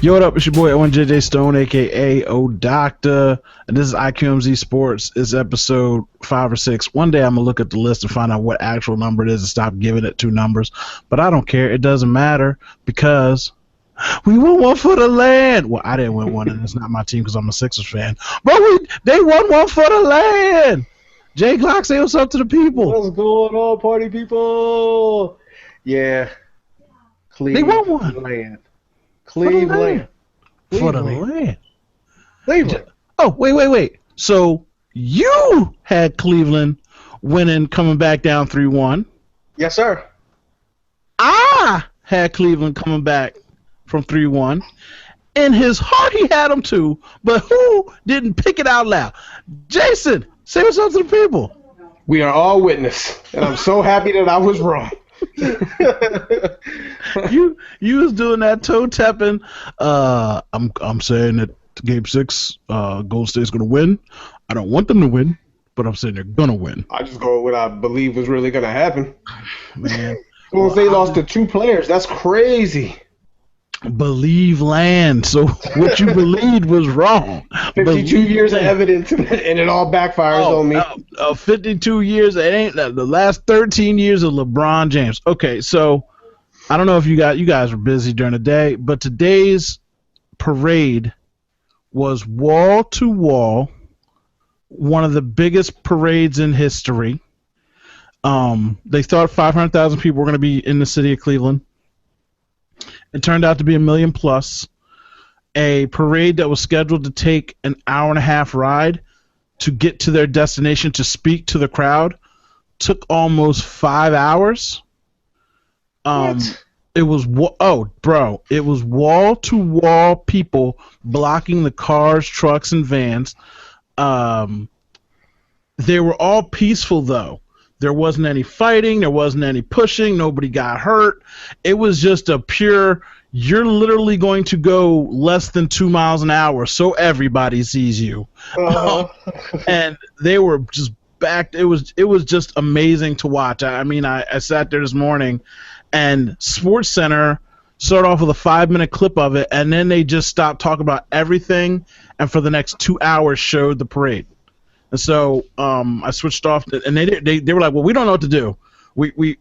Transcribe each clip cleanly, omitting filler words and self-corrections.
Yo, what up? It's your boy Owen JJ Stone, aka O Doctor, and this is IQMZ Sports. It's episode 5 or 6. One day I'm gonna look at the list and find out what actual number it is and stop giving it two numbers. But I don't care. It doesn't matter because we won one for the land. Well, I didn't win one, and it's not my team because I'm a Sixers fan. But they won one for the land. Jay Glock, say what's up to the people. What's going on, party people? Yeah, They won one. Cleveland. For the land. Cleveland. Oh, wait. So you had Cleveland winning, coming back down 3-1. Yes, sir. I had Cleveland coming back from 3-1. In his heart, he had them too, but who didn't pick it out loud? Jason, say what's up to the people. We are all witness, and I'm so happy that I was wrong. You was doing that toe tapping. I'm saying that Game 6, Golden State's gonna win. I don't want them to win, but I'm saying they're gonna win. I just go with what I believe was really gonna happen. Man, Golden State lost to 2 players. That's crazy. believe land. So what you believed was wrong. 52 years of evidence, and it all backfires on me. 52 years. It ain't the last 13 years of LeBron James. Okay, so I don't know if you guys were busy during the day, but today's parade was wall to wall, one of the biggest parades in history. They thought 500,000 people were going to be in the city of Cleveland. It turned out to be 1 million plus. A parade that was scheduled to take an hour and a half ride to get to their destination to speak to the crowd took almost 5 hours. What? It was it was wall to wall people blocking the cars, trucks, and vans. They were all peaceful though. There wasn't any fighting. There wasn't any pushing. Nobody got hurt. It was just a pure, you're literally going to go less than 2 miles an hour so everybody sees you. And they were just backed. It was just amazing to watch. I sat there this morning, and Sports Center started off with a 5-minute clip of it, and then they just stopped talking about everything, and for the next 2 hours showed the parade. And so I switched off, and they were like, well, we don't know what to do. We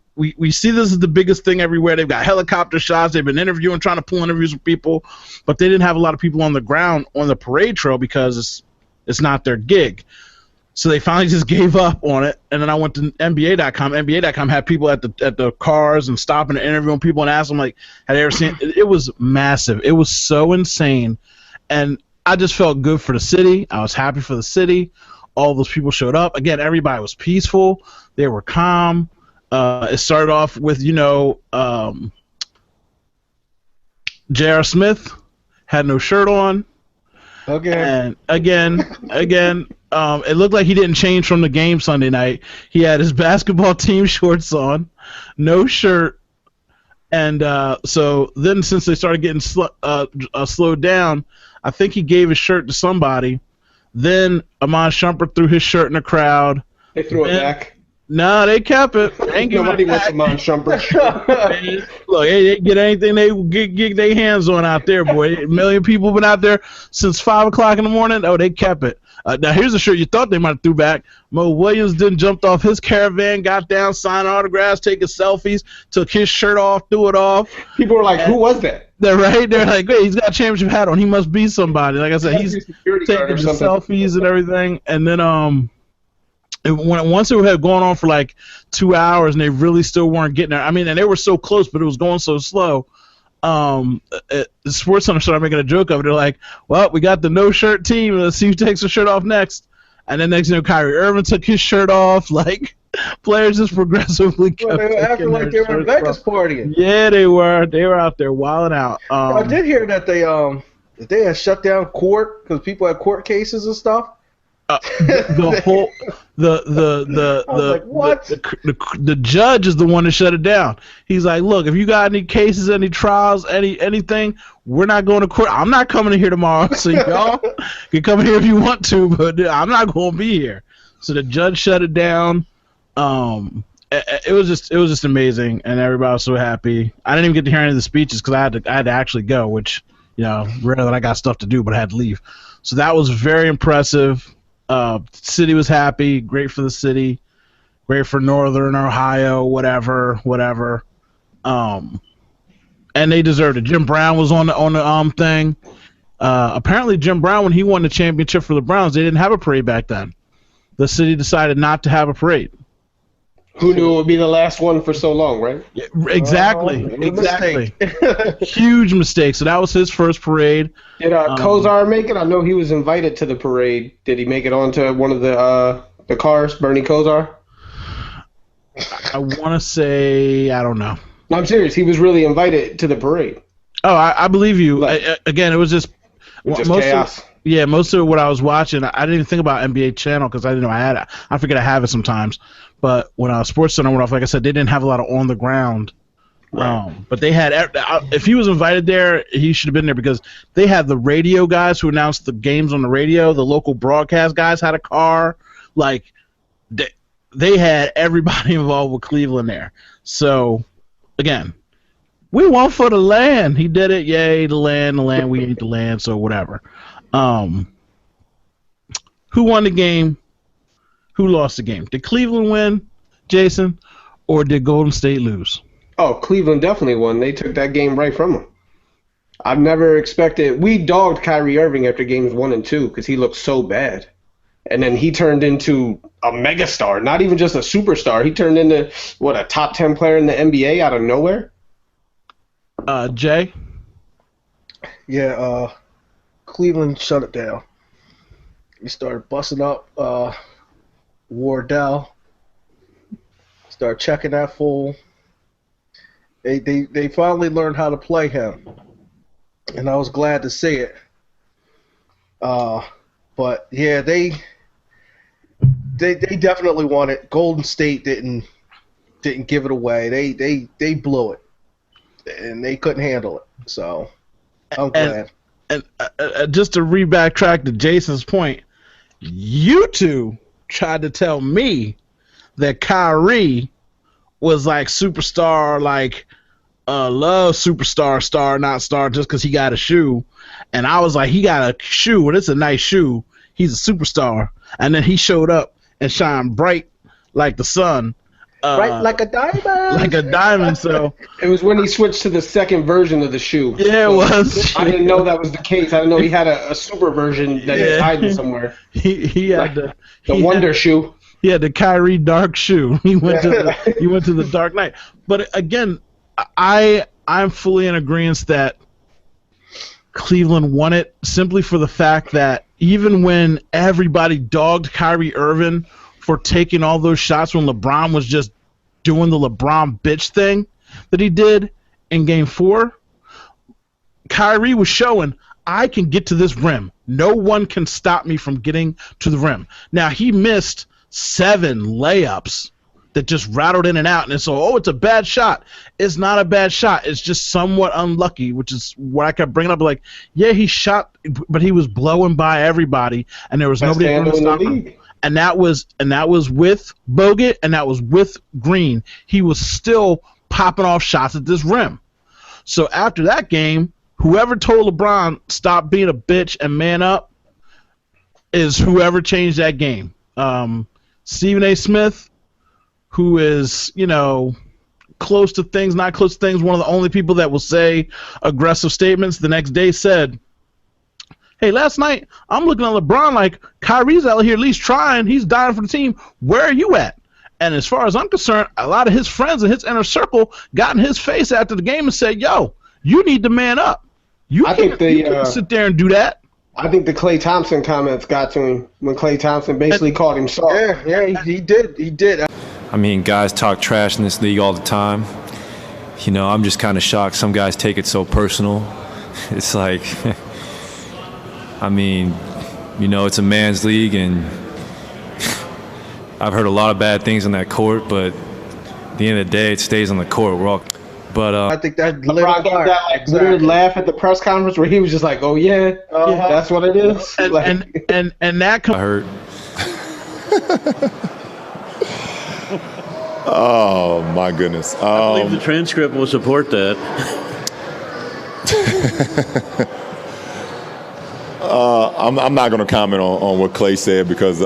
see this is the biggest thing everywhere. They've got helicopter shots. They've been interviewing, trying to pull interviews with people, but they didn't have a lot of people on the ground on the parade trail because it's not their gig. So they finally just gave up on it, and then I went to NBA.com. NBA.com had people at the cars and stopping and interviewing people and asking them, like, had they ever seen it? It was massive. It was so insane, and I just felt good for the city. I was happy for the city. All those people showed up. Again, everybody was peaceful. They were calm. It started off with, J.R. Smith had no shirt on. Okay. And again, it looked like he didn't change from the game Sunday night. He had his basketball team shorts on, no shirt. And so then since they started getting slowed down, I think he gave his shirt to somebody. Then Amon Shumpert threw his shirt in the crowd. They threw it back. No, they kept it. Nobody wants Amon Shumpert shirt. Look, they get anything they get their hands on out there, boy. 1 million people been out there since 5 o'clock in the morning. Oh, they kept it. Now here's a shirt you thought they might have threw back. Mo Williams then jumped off his caravan, got down, signed autographs, taking selfies, took his shirt off, threw it off. People were like, who was that? They're like, wait, he's got a championship hat on. He must be somebody. Like I said, he's taking the selfies and everything. And then once it had gone on for like 2 hours and they really still weren't getting there. I mean, and they were so close, but it was going so slow. The Sports Center started making a joke of it. They're like, well, we got the no-shirt team. Let's see who takes the shirt off next. And then next thing you know, Kyrie Irving took his shirt off. Like, players just progressively kept they were acting like they were in Vegas partying. Yeah, they were. They were out there wilding out. I did hear that they had shut down court because people had court cases and stuff. The judge is the one that shut it down. He's like, look, if you got any cases, any trials, anything, we're not going to court. I'm not coming in here tomorrow, so y'all can come in here if you want to, but I'm not going to be here. So the judge shut it down. It was just amazing, and everybody was so happy. I didn't even get to hear any of the speeches because I had to actually go, which rare that I got stuff to do, but I had to leave. So that was very impressive. City was happy. Great for the city. Great for Northern Ohio. Whatever. And they deserved it. Jim Brown was on the thing. Apparently, Jim Brown, when he won the championship for the Browns, they didn't have a parade back then. The city decided not to have a parade. Who knew it would be the last one for so long, right? Yeah, exactly. Huge mistake. So that was his first parade. Did Kozar make it? I know he was invited to the parade. Did he make it onto one of the cars, Bernie Kozar? I want to say, I don't know. No, I'm serious. He was really invited to the parade. Oh, I believe you. Again, it was just chaos. Most of what I was watching, I didn't even think about NBA Channel because I didn't know I had it. I forget I have it sometimes. But when Sports Center went off, like I said, they didn't have a lot of on the ground. Right. But they had, if he was invited there, he should have been there because they had the radio guys who announced the games on the radio. The local broadcast guys had a car. Like, they had everybody involved with Cleveland there. So, again, we won for the land. He did it. Yay, the land. We ain't the land, so whatever. Who won the game? Who lost the game? Did Cleveland win, Jason, or did Golden State lose? Oh, Cleveland definitely won. They took that game right from them. I've never expected. We dogged Kyrie Irving after games 1 and 2 because he looked so bad. And then he turned into a megastar, not even just a superstar. He turned into, a top 10 player in the NBA out of nowhere? Jay? Yeah, Cleveland shut it down. We started busting up Wardell. Start checking that fool. They finally learned how to play him, and I was glad to see it. But yeah, they definitely won it. Golden State didn't give it away. They blew it, and they couldn't handle it. So I'm glad. And just to backtrack to Jason's point, you two tried to tell me that Kyrie was like superstar, like love superstar, star, not star, just because he got a shoe. And I was like, he got a shoe, and it's a nice shoe. He's a superstar. And then he showed up and shined bright like the sun. Bright like a diamond. Like a diamond, so. It was when he switched to the second version of the shoe. Yeah, it was. I didn't know that was the case. I didn't know he had a super version that he's hiding somewhere. He had the Wonder shoe. He had the Kyrie dark shoe. He went to the Dark Knight. But again, I'm fully in agreement that Cleveland won it simply for the fact that even when everybody dogged Kyrie Irving for taking all those shots when LeBron was just doing the LeBron bitch thing that he did in Game 4, Kyrie was showing, I can get to this rim. No one can stop me from getting to the rim. Now, he missed 7 layups that just rattled in and out, and so, it's a bad shot. It's not a bad shot. It's just somewhat unlucky, which is what I kept bringing up. Like, yeah, he shot, but he was blowing by everybody, and there was nobody going to stop him. And that was with Bogut, and that was with Green. He was still popping off shots at this rim. So after that game, whoever told LeBron stop being a bitch and man up is whoever changed that game. Stephen A. Smith, who is, close to things, not close to things, one of the only people that will say aggressive statements, the next day said, hey, last night I'm looking at LeBron like Kyrie's out here at least trying. He's dying for the team. Where are you at? And as far as I'm concerned, a lot of his friends in his inner circle got in his face after the game and said, yo, you need to man up. You can't sit there and do that. I think the Klay Thompson comments got to him when Klay Thompson basically called him soft. Yeah, he did. I mean, guys talk trash in this league all the time. I'm just kind of shocked some guys take it so personal. It's like, I mean, it's a man's league, and I've heard a lot of bad things on that court, but at the end of the day, it stays on the court. We're all, but I think that LeBron gave that weird laugh at the press conference where he was just like, "Oh yeah, that's what it is." And that I heard. Oh my goodness! I believe the transcript will support that. I'm not going to comment on what Clay said because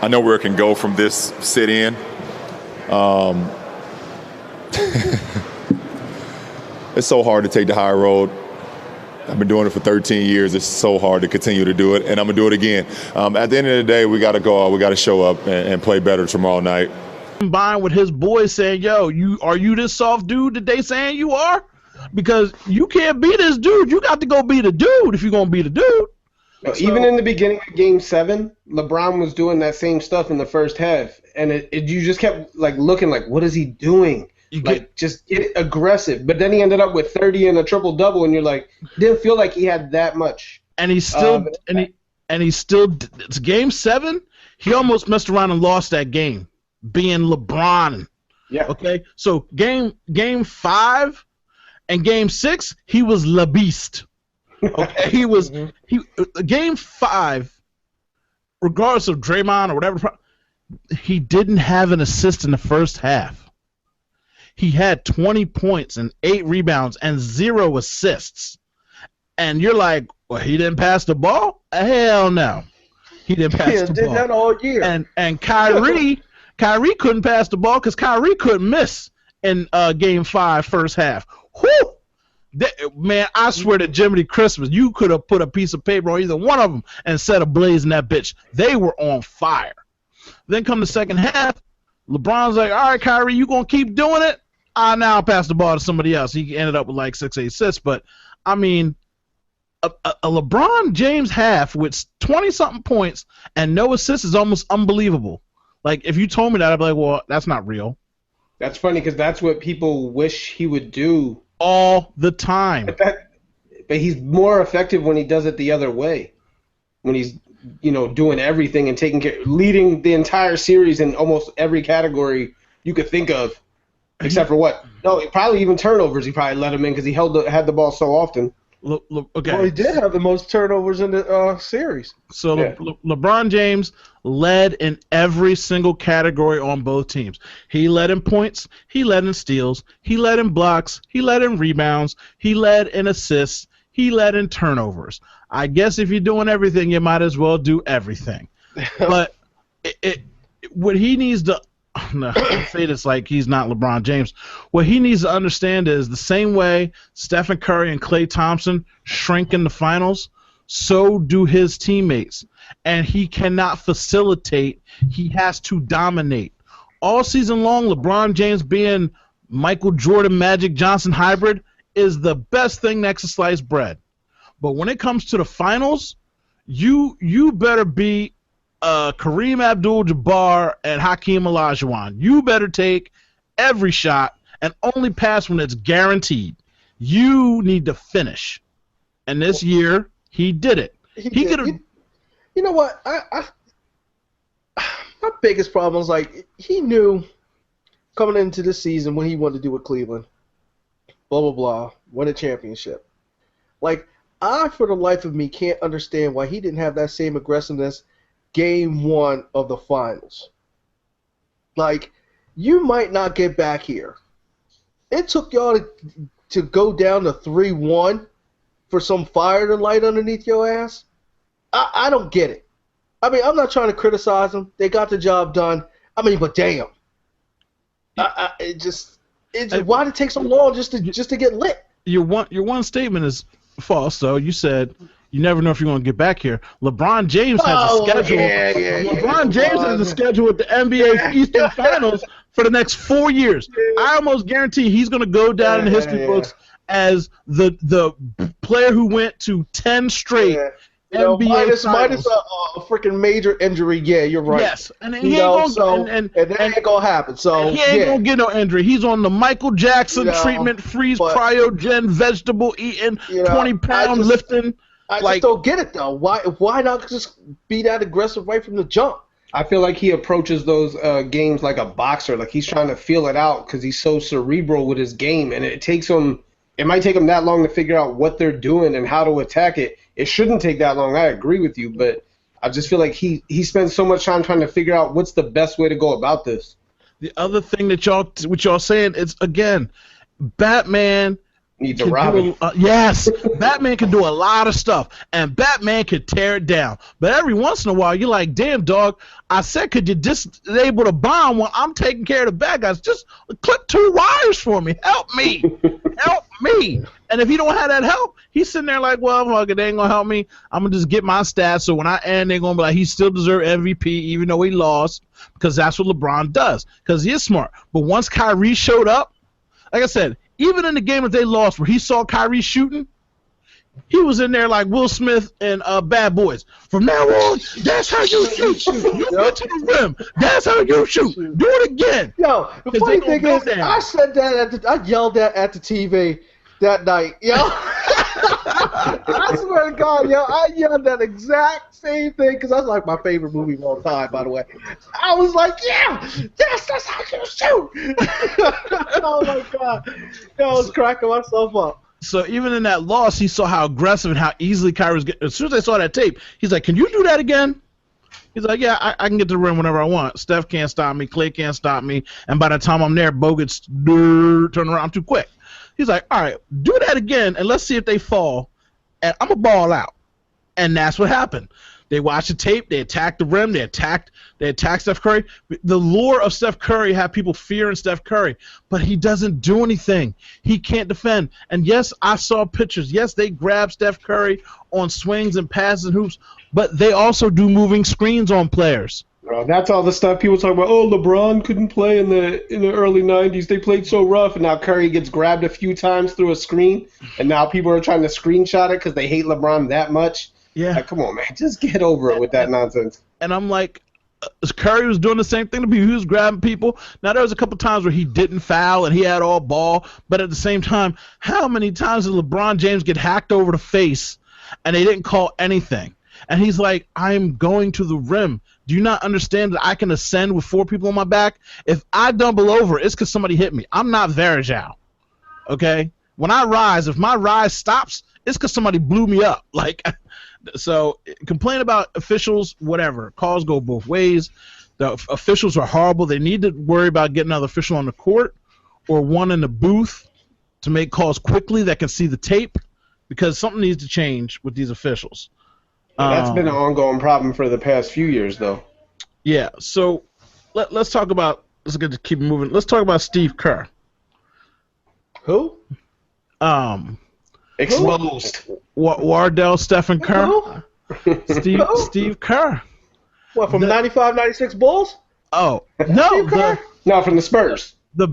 I know where it can go from this sit-in. It's so hard to take the high road. I've been doing it for 13 years. It's so hard to continue to do it, and I'm going to do it again. At the end of the day, we got to go out. We got to show up and play better tomorrow night. Combined with his boys saying, yo, are you this soft dude that they saying you are? Because you can't be this dude. You got to go be the dude if you're going to be the dude. Even in the beginning of Game 7, LeBron was doing that same stuff in the first half, and you just kept looking like, what is he doing? Just get aggressive. But then he ended up with 30 and a triple-double, and you're like, didn't feel like he had that much. And he's still it's Game 7. He almost messed around and lost that game, being LeBron. Yeah. Okay. So Game 5 and Game 6, he was Le Beast. Okay. He was Game 5, regardless of Draymond or whatever. He didn't have an assist in the first half. He had 20 points and 8 rebounds and 0 assists. And you're like, well, he didn't pass the ball? Hell no. He didn't pass the ball. Did that all year. And Kyrie couldn't pass the ball because Kyrie couldn't miss in Game 5 first half. Whew! Man, I swear to Jiminy Christmas, you could have put a piece of paper on either one of them and set ablaze in that bitch. They were on fire. Then come the second half, LeBron's like, all right, Kyrie, you going to keep doing it? Now I'll pass the ball to somebody else. He ended up with 6-8 assists. But, I mean, a LeBron James half with 20-something points and no assists is almost unbelievable. If you told me that, I'd be like, well, that's not real. That's funny because that's what people wish he would do. All the time. But he's more effective when he does it the other way. When he's, doing everything and leading the entire series in almost every category you could think of. Except for what? No, probably even turnovers. He probably let him in because he had the ball so often. Okay. Well, he did have the most turnovers in the series. So yeah. LeBron James led in every single category on both teams. He led in points. He led in steals. He led in blocks. He led in rebounds. He led in assists. He led in turnovers. I guess if you're doing everything, you might as well do everything. But what he needs to no, I say this like he's not LeBron James. What he needs to understand is the same way Stephen Curry and Klay Thompson shrink in the finals, so do his teammates. And he cannot facilitate. He has to dominate. All season long, LeBron James being Michael Jordan, Magic Johnson hybrid is the best thing next to sliced bread. But when it comes to the finals, you better be Kareem Abdul-Jabbar and Hakeem Olajuwon. You better take every shot and only pass when it's guaranteed. You need to finish. And this year, he did it. He could have. You know what? My biggest problem was he knew coming into this season what he wanted to do with Cleveland. Blah blah blah. Win a championship. I, for the life of me, can't understand why he didn't have that same aggressiveness Game 1 of the finals. You might not get back here. It took y'all to go down to 3-1 for some fire to light underneath your ass. I don't get it. I mean, I'm not trying to criticize them. They got the job done. I mean, but damn. Why did it take so long just to get lit? Your one statement is false, though. You said you never know if you're going to get back here. LeBron James has a schedule. LeBron James has a schedule with the NBA Eastern Finals for the next 4 years. I almost guarantee he's going to go down in the history books as the player who went to 10 straight NBA minus a freaking major injury. Yeah, you're right. Yes, and he ain't gonna happen. So he ain't gonna get no injury. He's on the Michael Jackson treatment, freeze, cryogen, vegetable eating, 20-pound lifting. I just don't get it though. Why not just be that aggressive right from the jump? I feel like he approaches those games like a boxer. Like he's trying to feel it out because he's so cerebral with his game, and it might take him that long to figure out what they're doing and how to attack it. It shouldn't take that long. I agree with you, but I just feel like he spends so much time trying to figure out what's the best way to go about this. The other thing that y'all saying is, again, Batman Needs a Robin. Yes, Batman can do a lot of stuff, and Batman can tear it down. But every once in a while, you're like, damn, dog, I said, could you disable the bomb while I'm taking care of the bad guys? Just clip 2 wires for me. Help me. Help me. And if he don't have that help, he's sitting there like, well, fuck it, they ain't going to help me. I'm going to just get my stats, so when I end, they're going to be like, he still deserves MVP, even though he lost, because that's what LeBron does, because he is smart. But once Kyrie showed up, like I said, even in the game that they lost where he saw Kyrie shooting, he was in there like Will Smith and Bad Boys. From now on, that's how you shoot. You get to the rim. That's how you shoot. Do it again. Yo, the funny thing is, I said that I yelled that at the TV that night. Yo, I swear to God, yo, I yelled that exact same thing because that's like my favorite movie of all time, by the way. I was like, yeah, yes, that's how you shoot. Oh my God, yo, I was cracking myself up. So even in that loss, he saw how aggressive and how easily Kyrie was getting. As soon as they saw that tape, he's like, can you do that again? He's like, yeah, I can get to the rim whenever I want. Steph can't stop me. Clay can't stop me. And by the time I'm there, Bogut's turn around too quick. He's like, all right, do that again, and let's see if they fall. And I'm going to ball out. And that's what happened. They watched the tape. They attacked the rim. They attacked Steph Curry. The lure of Steph Curry had people fearing Steph Curry, but he doesn't do anything. He can't defend. And, yes, I saw pictures. Yes, they grab Steph Curry on swings and passes and hoops, but they also do moving screens on players. Bro, that's all the stuff people talk about. Oh, LeBron couldn't play in the early 90s. They played so rough, and now Curry gets grabbed a few times through a screen, and now people are trying to screenshot it because they hate LeBron that much. Yeah. Like, come on, man. Just get over it with that nonsense. And I'm like, Curry was doing the same thing to people. He was grabbing people. Now, there was a couple times where he didn't foul and he had all ball. But at the same time, how many times did LeBron James get hacked over the face and they didn't call anything? And he's like, I'm going to the rim. Do you not understand that I can ascend with 4 people on my back? If I double over, it's because somebody hit me. I'm not Varejao. Okay? When I rise, if my rise stops, it's because somebody blew me up. Like... So complain about officials, whatever. Calls go both ways. The officials are horrible. They need to worry about getting another official on the court or one in the booth to make calls quickly that can see the tape because something needs to change with these officials. That's been an ongoing problem for the past few years, though. Yeah. So let's talk about. Let's get to keep moving. Let's talk about Steve Kerr. Who? Exposed. Wardell Stephen Kerr. Steve Kerr. What, from the 95, 96 Bulls? Oh, no. No, from the Spurs. The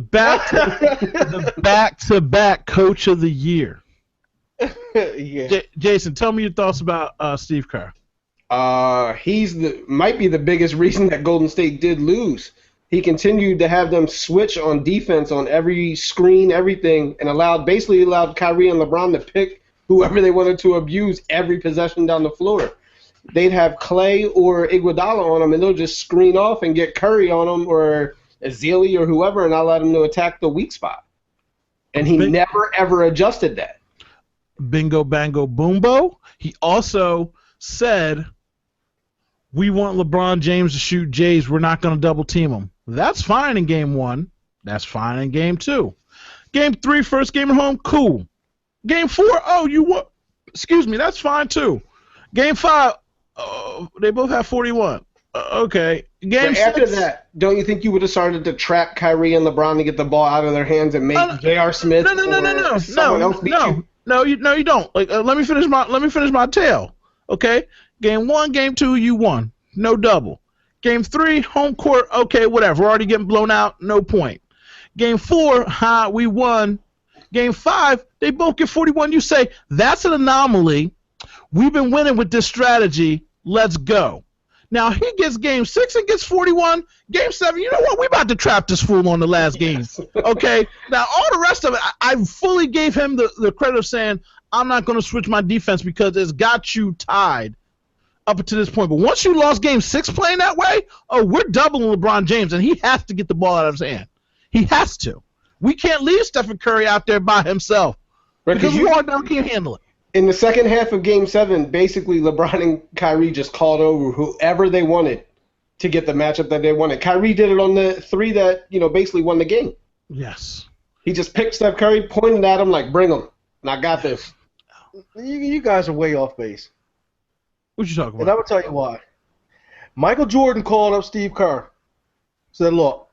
back-to-back coach of the year. Yeah. Jason, tell me your thoughts about Steve Kerr. He's might be the biggest reason that Golden State did lose. He continued to have them switch on defense on every screen, everything, and basically allowed Kyrie and LeBron to pick whoever they wanted to abuse every possession down the floor. They'd have Clay or Iguodala on them, and they'll just screen off and get Curry on them or Ezeli or whoever, and allow them to attack the weak spot. And he never, ever adjusted that. Bingo, bango, boombo. He also said, we want LeBron James to shoot Jays. We're not going to double team him. That's fine in game 1. That's fine in game 2. Game 3, first game at home, cool. Game 4, oh, you what? Excuse me, that's fine too. Game 5, they both have 41. Okay. Game 6. After that, don't you think you would have started to trap Kyrie and LeBron to get the ball out of their hands and make J.R. Smith someone else beat you? No, you don't. Like, let me finish my tale. Okay. Game 1, game 2, you won. No double. Game 3, home court, okay, whatever. We're already getting blown out, no point. Game 4, we won. Game 5, they both get 41. You say, that's an anomaly. We've been winning with this strategy. Let's go. Now, he gets game 6 and gets 41. Game 7, you know what? We're about to trap this fool on the last game. Okay? Now, all the rest of it, I fully gave him the credit of saying, I'm not going to switch my defense because it's got you tied up to this point. But once you lost game 6 playing that way, we're doubling LeBron James, and he has to get the ball out of his hand. He has to. We can't leave Stephen Curry out there by himself because Wardell can't handle it. In the second half of Game 7, basically LeBron and Kyrie just called over whoever they wanted to get the matchup that they wanted. Kyrie did it on the 3 that, basically won the game. Yes. He just picked Steph Curry, pointed at him like, bring him. And I got this. You guys are way off base. What you talking And I'm about? going to tell you why. Michael Jordan called up Steve Kerr. Said, look,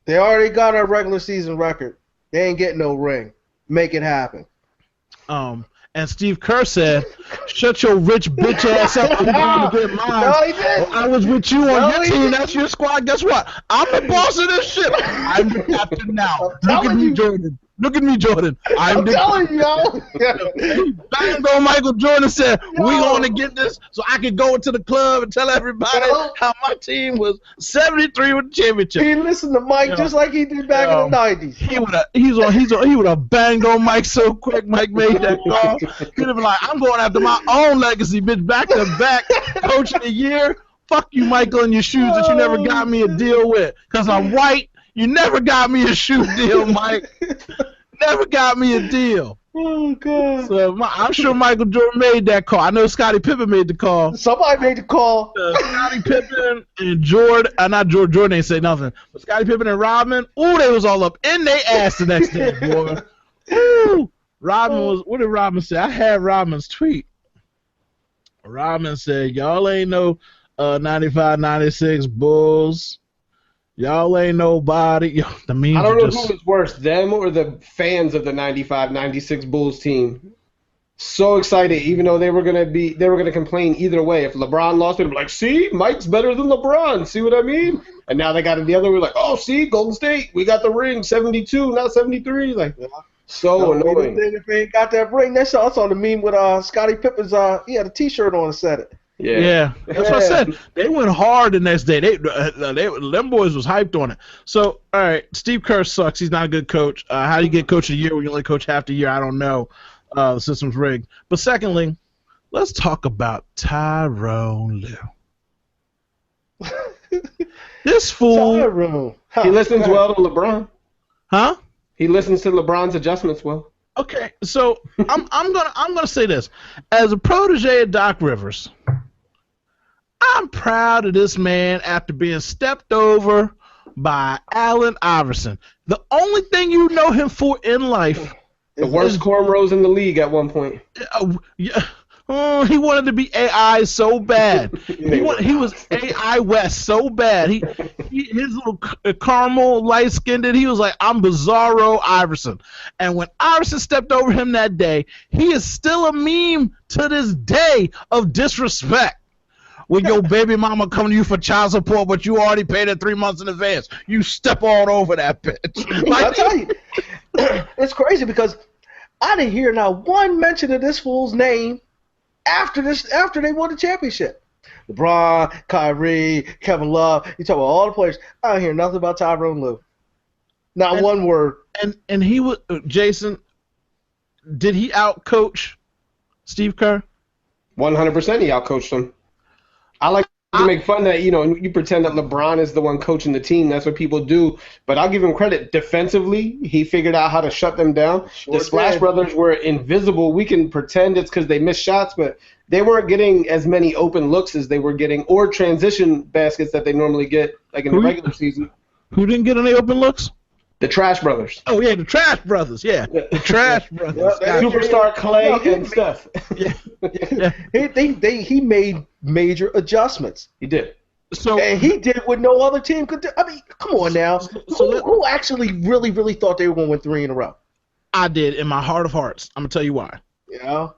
they already got our regular season record. They ain't getting no ring. Make it happen. And Steve Kerr said, shut your rich bitch ass up. I'm going to get mine. No, he didn't. I was with you on No, your he team. didn't. That's your squad. Guess what? I'm the boss of this shit. I'm the captain now. I'm Look at telling me, you. Jordan. Look at me, Jordan. I'm the telling you, He banged on Michael Jordan and said, we going to get this so I can go into the club and tell everybody Yo. how my team was 73 with the championship. He listened to Mike just like he did back in the 90s. He would have banged on Mike so quick. Mike made that call. He'd have been like, I'm going after my own legacy, bitch, back to back, coach of the year. Fuck you, Michael, and your shoes that you never got me a deal with. Because I'm white. You never got me a shoe deal, Mike. Never got me a deal. Oh, God. So I'm sure Michael Jordan made that call. I know Scottie Pippen made the call. Somebody made the call. Scottie Pippen and Jordan, not Jordan. Jordan ain't say nothing. But Scottie Pippen and Rodman, ooh, they was all up in their ass the next day, boy. Ooh, Rodman was. What did Rodman say? I had Rodman's tweet. Rodman said, "Y'all ain't no 95, 96 Bulls. Y'all ain't nobody." Yo, the memes I don't know just, who was worse, them or the fans of the 95, 96 Bulls team. So excited, even though they were gonna complain either way. If LeBron lost, they'd be like, "See, Mike's better than LeBron." See what I mean? And now they got it the other way. Like, "Oh, see, Golden State, we got the ring, 72, not 73." Like, so annoying. If they ain't got that ring, I saw the meme with Scottie Pippen's. He had a T-shirt on and said it. Yeah, that's what I said. They went hard the next day. Them boys was hyped on it. So, all right, Steve Kerr sucks. He's not a good coach. How do you get coach of the year when you only coach half the year? I don't know. The system's rigged. But secondly, let's talk about Tyrone Lue. This fool. Tyrone. He listens well to LeBron. Huh? He listens to LeBron's adjustments well. Okay, so I'm gonna say this. As a protege of Doc Rivers, I'm proud of this man after being stepped over by Allen Iverson. The only thing you know him for in life, The worst cornrows in the league at one point. he wanted to be AI so bad. He was AI West so bad. His little caramel light skinned. He was like, I'm Bizarro Iverson. And when Iverson stepped over him that day, he is still a meme to this day of disrespect. When your baby mama come to you for child support, but you already paid it 3 months in advance, you step all over that bitch. I tell you, it's crazy because I didn't hear not one mention of this fool's name after they won the championship. LeBron, Kyrie, Kevin Love, you talk about all the players. I don't hear nothing about Tyrone Lue. Not one word. And he was Jason. Did he outcoach Steve Kerr? 100% he outcoached him. I like to make fun that, you pretend that LeBron is the one coaching the team. That's what people do. But I'll give him credit. Defensively, he figured out how to shut them down. The Splash Brothers were invisible. We can pretend it's because they missed shots, but they weren't getting as many open looks as they were getting, or transition baskets that they normally get, like in the regular season. Who didn't get any open looks? The Trash Brothers. Oh, yeah, the Trash Brothers. Yeah, the Trash Brothers. Superstar Clay and Steph. He made major adjustments. He did. And he did what no other team could do. I mean, come on now. Who actually really, really thought they were going to win 3 in a row? I did, in my heart of hearts. I'm going to tell you why. Yeah.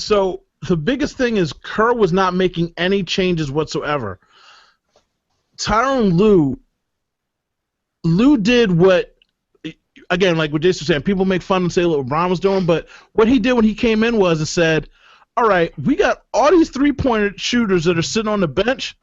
So the biggest thing is Kerr was not making any changes whatsoever. Tyrone Lue did what, again, like what Jason was saying, people make fun and say what LeBron was doing, but what he did when he came in was and said, all right, we got all these three-pointer shooters that are sitting on the bench.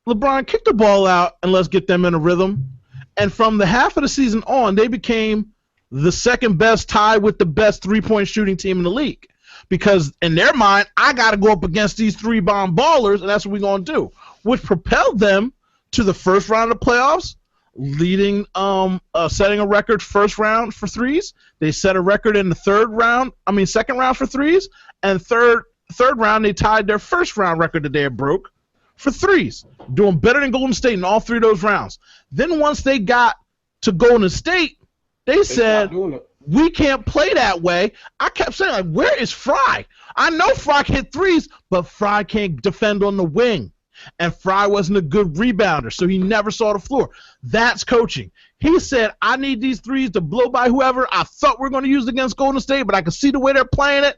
LeBron, kick the ball out and let's get them in a rhythm. And from the half of the season on, they became the second best, tied with the best three-point shooting team in the league. Because in their mind, I got to go up against these three-bomb ballers, and that's what we're going to do, which propelled them to the first round of the playoffs, leading, setting a record first round for threes. They set a record in the second round for threes, and third round they tied their first round record that they had broke for threes, doing better than Golden State in all 3 of those rounds. Then once they got to Golden State, They said, we can't play that way. I kept saying, like, where is Fry? I know Fry can hit threes, but Fry can't defend on the wing. And Fry wasn't a good rebounder, so he never saw the floor. That's coaching. He said, I need these threes to blow by whoever I thought we were going to use against Golden State, but I can see the way they're playing it.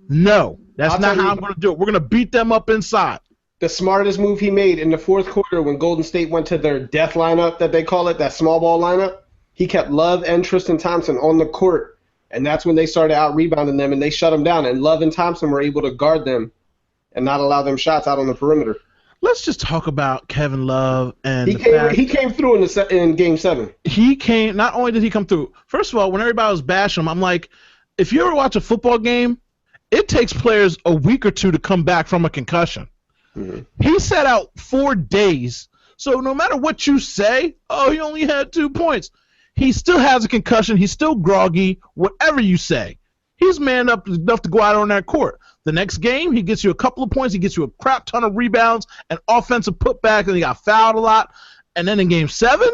No, that's not how I'm going to do it. We're going to beat them up inside. The smartest move he made in the fourth quarter when Golden State went to their death lineup that they call it, that small ball lineup, he kept Love and Tristan Thompson on the court, and that's when they started out-rebounding them, and they shut them down, and Love and Thompson were able to guard them and not allow them shots out on the perimeter. Let's just talk about Kevin Love and he came through in Game 7. He came. Not only did he come through. First of all, when everybody was bashing him, I'm like, if you ever watch a football game, it takes players a week or two to come back from a concussion. Mm-hmm. He sat out 4 days, so no matter what you say, oh, he only had 2 points. He still has a concussion. He's still groggy. Whatever you say, he's manned up enough to go out on that court. The next game, he gets you a couple of points. He gets you a crap ton of rebounds and offensive putback, and he got fouled a lot. And then in Game 7,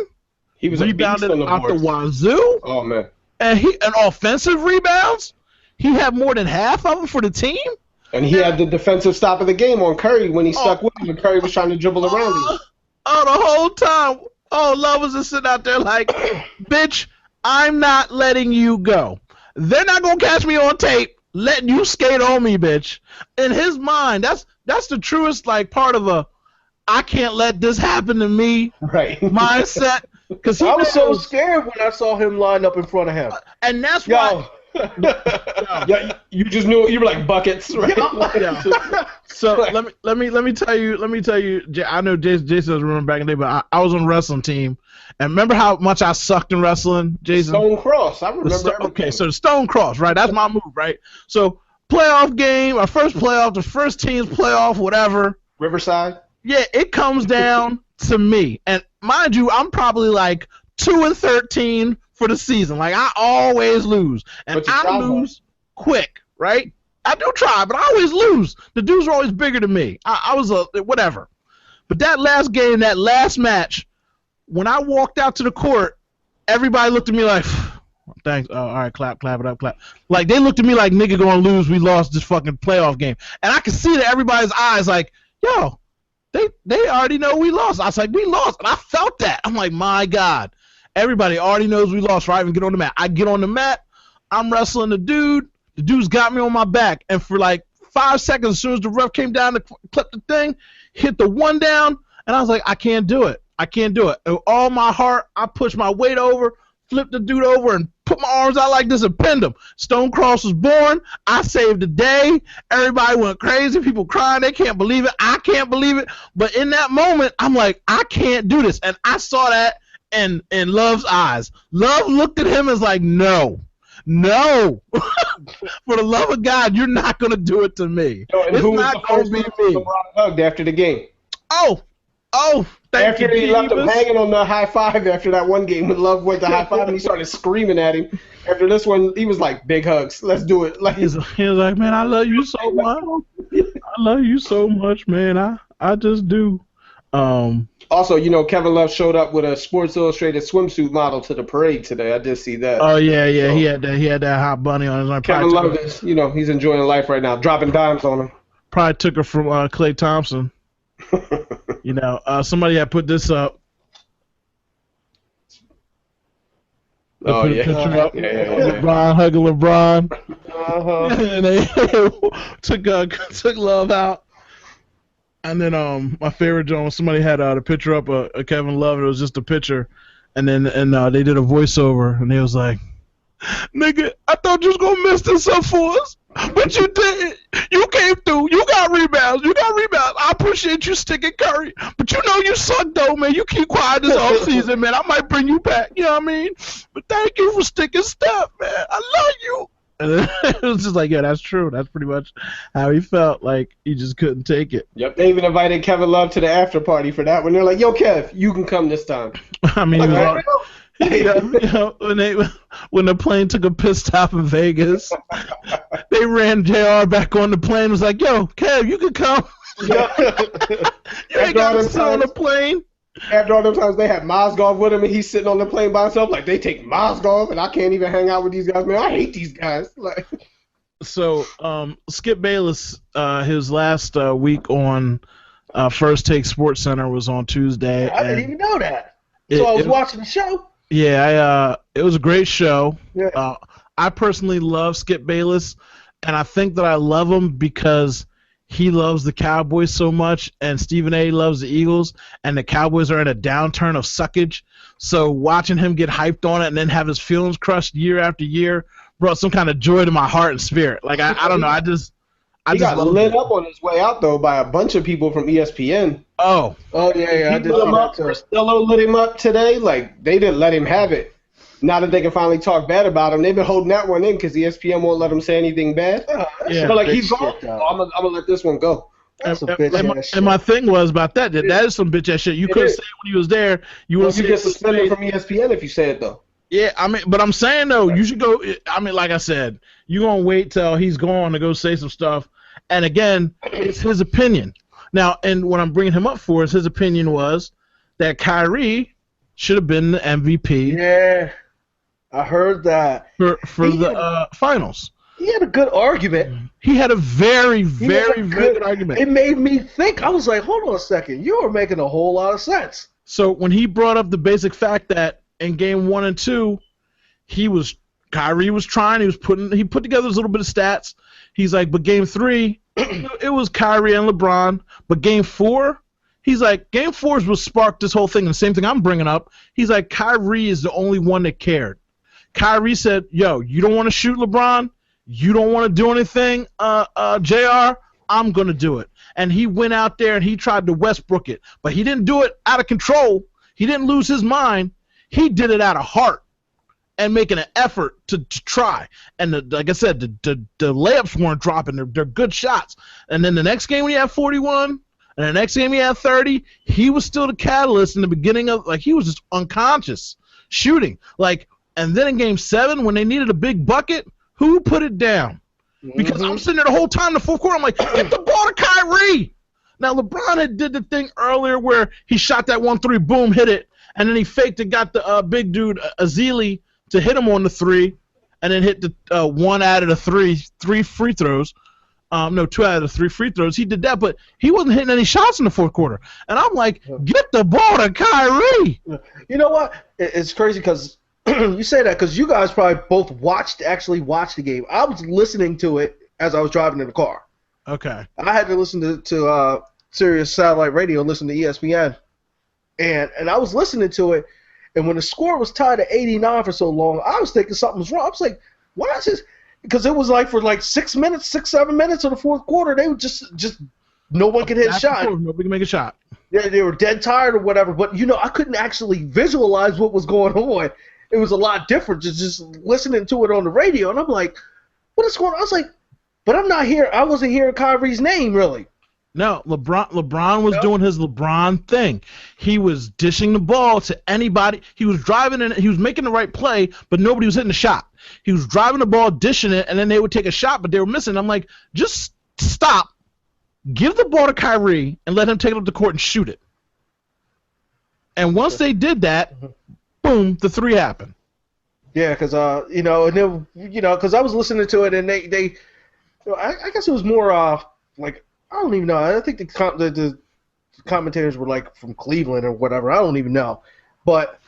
he was rebounded out the wazoo. Oh, man. And offensive rebounds, he had more than half of them for the team. And he had the defensive stop of the game on Curry when he stuck with him, and Curry was trying to dribble around him. Oh, the whole time. Oh, Love was just sitting out there like, bitch, I'm not letting you go. They're not going to catch me on tape. Letting you skate on me, bitch. In his mind, that's the truest like part of I can't let this happen to me mindset. Because I was so scared when I saw him line up in front of him. And that's why. Yeah, you just knew you were like buckets, right? Yeah. So let me tell you. I know Jason doesn't remember back in the day, but I was on a wrestling team, and remember how much I sucked in wrestling, Jason? Stone Cross, I remember. Okay, so the Stone Cross, right? That's my move, right? So playoff game, our first playoff, the first team's playoff, whatever. Riverside. Yeah, it comes down to me, and mind you, I'm probably like 2-13 for the season. Like I always lose, and I lose quick, right? I do try, but I always lose. The dudes are always bigger than me. I was whatever. But that last game, that last match, when I walked out to the court, everybody looked at me like, thanks. Oh, all right, clap it up, clap. Like they looked at me like, nigga, gonna lose. We lost this fucking playoff game, and I could see that everybody's eyes like, yo, they already know we lost. I was like, we lost, and I felt that. I'm like, my God. Everybody already knows we lost, right? I even get on the mat. I get on the mat. I'm wrestling the dude. The dude's got me on my back. And for like 5 seconds, as soon as the ref came down to clip the thing, hit the one down, and I was like, I can't do it. I can't do it. And all my heart, I pushed my weight over, flipped the dude over, and put my arms out like this and pinned him. Stone Cross was born. I saved the day. Everybody went crazy. People crying. They can't believe it. I can't believe it. But in that moment, I'm like, I can't do this. And I saw that in Love's eyes. Love looked at him as like, no. For the love of God, you're not going to do it to me. It's not going to be me. LeBron hugged after the game. Oh, thank you. After he left him hanging on the high five after that one game when Love went to high five and he started screaming at him. After this one, he was like, big hugs. Let's do it. Like, he was like, man, I love you so much. I love you so much, man. I just do. Also, you know, Kevin Love showed up with a Sports Illustrated swimsuit model to the parade today. I did see that. Oh yeah, so, he had that hot bunny on his arm. Kevin Love is, you know, he's enjoying life right now, dropping dimes on him. Probably took her from Klay Thompson. You know, somebody had put this up. Oh yeah. Picture up. LeBron hugging LeBron. And they took Love out. And then my favorite John, somebody had the picture up of Kevin Love. It was just a picture, and then they did a voiceover, and he was like, "Nigga, I thought you was gonna mess this up for us, but you did. You came through. You got rebounds. I appreciate you sticking Curry, but you know you suck though, man. You keep quiet this whole season, man. I might bring you back. You know what I mean? But thank you for sticking Steph, man. I love you." And then it was just like, yeah, that's true. That's pretty much how he felt. Like he just couldn't take it. Yep. They even invited Kevin Love to the after party for that one. They're like, yo, Kev, you can come this time. I mean, when the plane took a pit stop in Vegas, they ran JR back on the plane. Was like, yo, Kev, you can come. You ain't got to sit on the plane. After all those times they had Mozgov with him and he's sitting on the plane by himself, like they take Mozgov and I can't even hang out with these guys, man. I hate these guys. Like, So, Skip Bayless, his last week on First Take Sports Center was on Tuesday. I didn't even know that. So I was watching the show. Yeah, it was a great show. Yeah. I personally love Skip Bayless, and I think that I love him because he loves the Cowboys so much, and Stephen A. loves the Eagles, and the Cowboys are in a downturn of suckage. So watching him get hyped on it and then have his feelings crushed year after year brought some kind of joy to my heart and spirit. Like, I don't know, I just got lit up on his way out, though, by a bunch of people from ESPN. Oh, yeah, I did see that too. Costello lit him up today. Like, they didn't let him have it. Now that they can finally talk bad about him, they've been holding that one in because ESPN won't let him say anything bad. Yeah. But, like, he's gone. I'm going to let this one go. That's a bitch-ass shit. And my thing was about that is some bitch-ass shit. You couldn't say it when he was there. You get suspended from ESPN if you say it, though. Yeah, I mean, but I'm saying, though, you should go. I mean, like I said, you're going to wait till he's gone to go say some stuff. And, again, it's his opinion. Now, and what I'm bringing him up for is his opinion was that Kyrie should have been the MVP. Yeah, I heard that. For the finals. He had a good argument. He had a very, very good argument. It made me think. I was like, hold on a second. You are making a whole lot of sense. So when he brought up the basic fact that in game 1 and 2, Kyrie was trying. He put together a little bit of stats. He's like, but game 3, it was Kyrie and LeBron. But game 4, he's like, game 4 was sparked this whole thing. And the same thing I'm bringing up. He's like, Kyrie is the only one that cared. Kyrie said, yo, you don't want to shoot LeBron? You don't want to do anything, JR? I'm going to do it. And he went out there and he tried to Westbrook it. But he didn't do it out of control. He didn't lose his mind. He did it out of heart and making an effort to try. And like I said, the layups weren't dropping. They're good shots. And then the next game when he had 41, and the next game he had 30, he was still the catalyst in the beginning of, like, he was just unconscious shooting. Like, and then in game 7 when they needed a big bucket, who put it down? Because I'm sitting there the whole time in the fourth quarter, I'm like, get the ball to Kyrie. Now, LeBron had did the thing earlier where he shot that 1-3, boom, hit it, and then he faked it, got the big dude, Azili, to hit him on the 3, and then hit the 1 out of the 3 free throws. No, 2 out of the 3 free throws. He did that, but he wasn't hitting any shots in the fourth quarter. And I'm like, get the ball to Kyrie. You know what? It's crazy because you say that because you guys probably both actually watched the game. I was listening to it as I was driving in the car. Okay. I had to listen to Sirius satellite radio and listen to ESPN. And I was listening to it, and when the score was tied at 89 for so long, I was thinking something was wrong. I was like, why is this? Because it was like for like 6, 7 minutes of the fourth quarter, they would just no one could hit a shot. Nobody could make a shot. Yeah, they were dead tired or whatever. But, I couldn't actually visualize what was going on. It was a lot different just listening to it on the radio. And I'm like, what is going on? I was like, but I'm not here. I wasn't hearing Kyrie's name, really. No, LeBron was doing his LeBron thing. He was dishing the ball to anybody. He was driving in. He was making the right play, but nobody was hitting the shot. He was driving the ball, dishing it, and then they would take a shot, but they were missing. I'm like, just stop. Give the ball to Kyrie and let him take it up the court and shoot it. And once they did that, boom, the 3 happened. Yeah, because and then because I was listening to it and they I guess it was more like, I don't even know. I think the commentators were like from Cleveland or whatever. I don't even know. But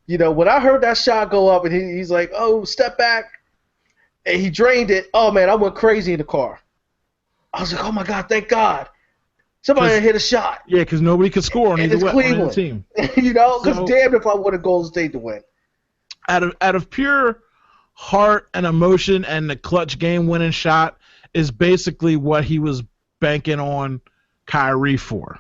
when I heard that shot go up and he's like, "Oh, step back," and he drained it. Oh man, I went crazy in the car. I was like, "Oh my God, thank God, somebody hit a shot." Yeah, because nobody could score on either team. Because damn if I wanted Golden State to win. Out of pure heart and emotion and the clutch game-winning shot is basically what he was banking on Kyrie for.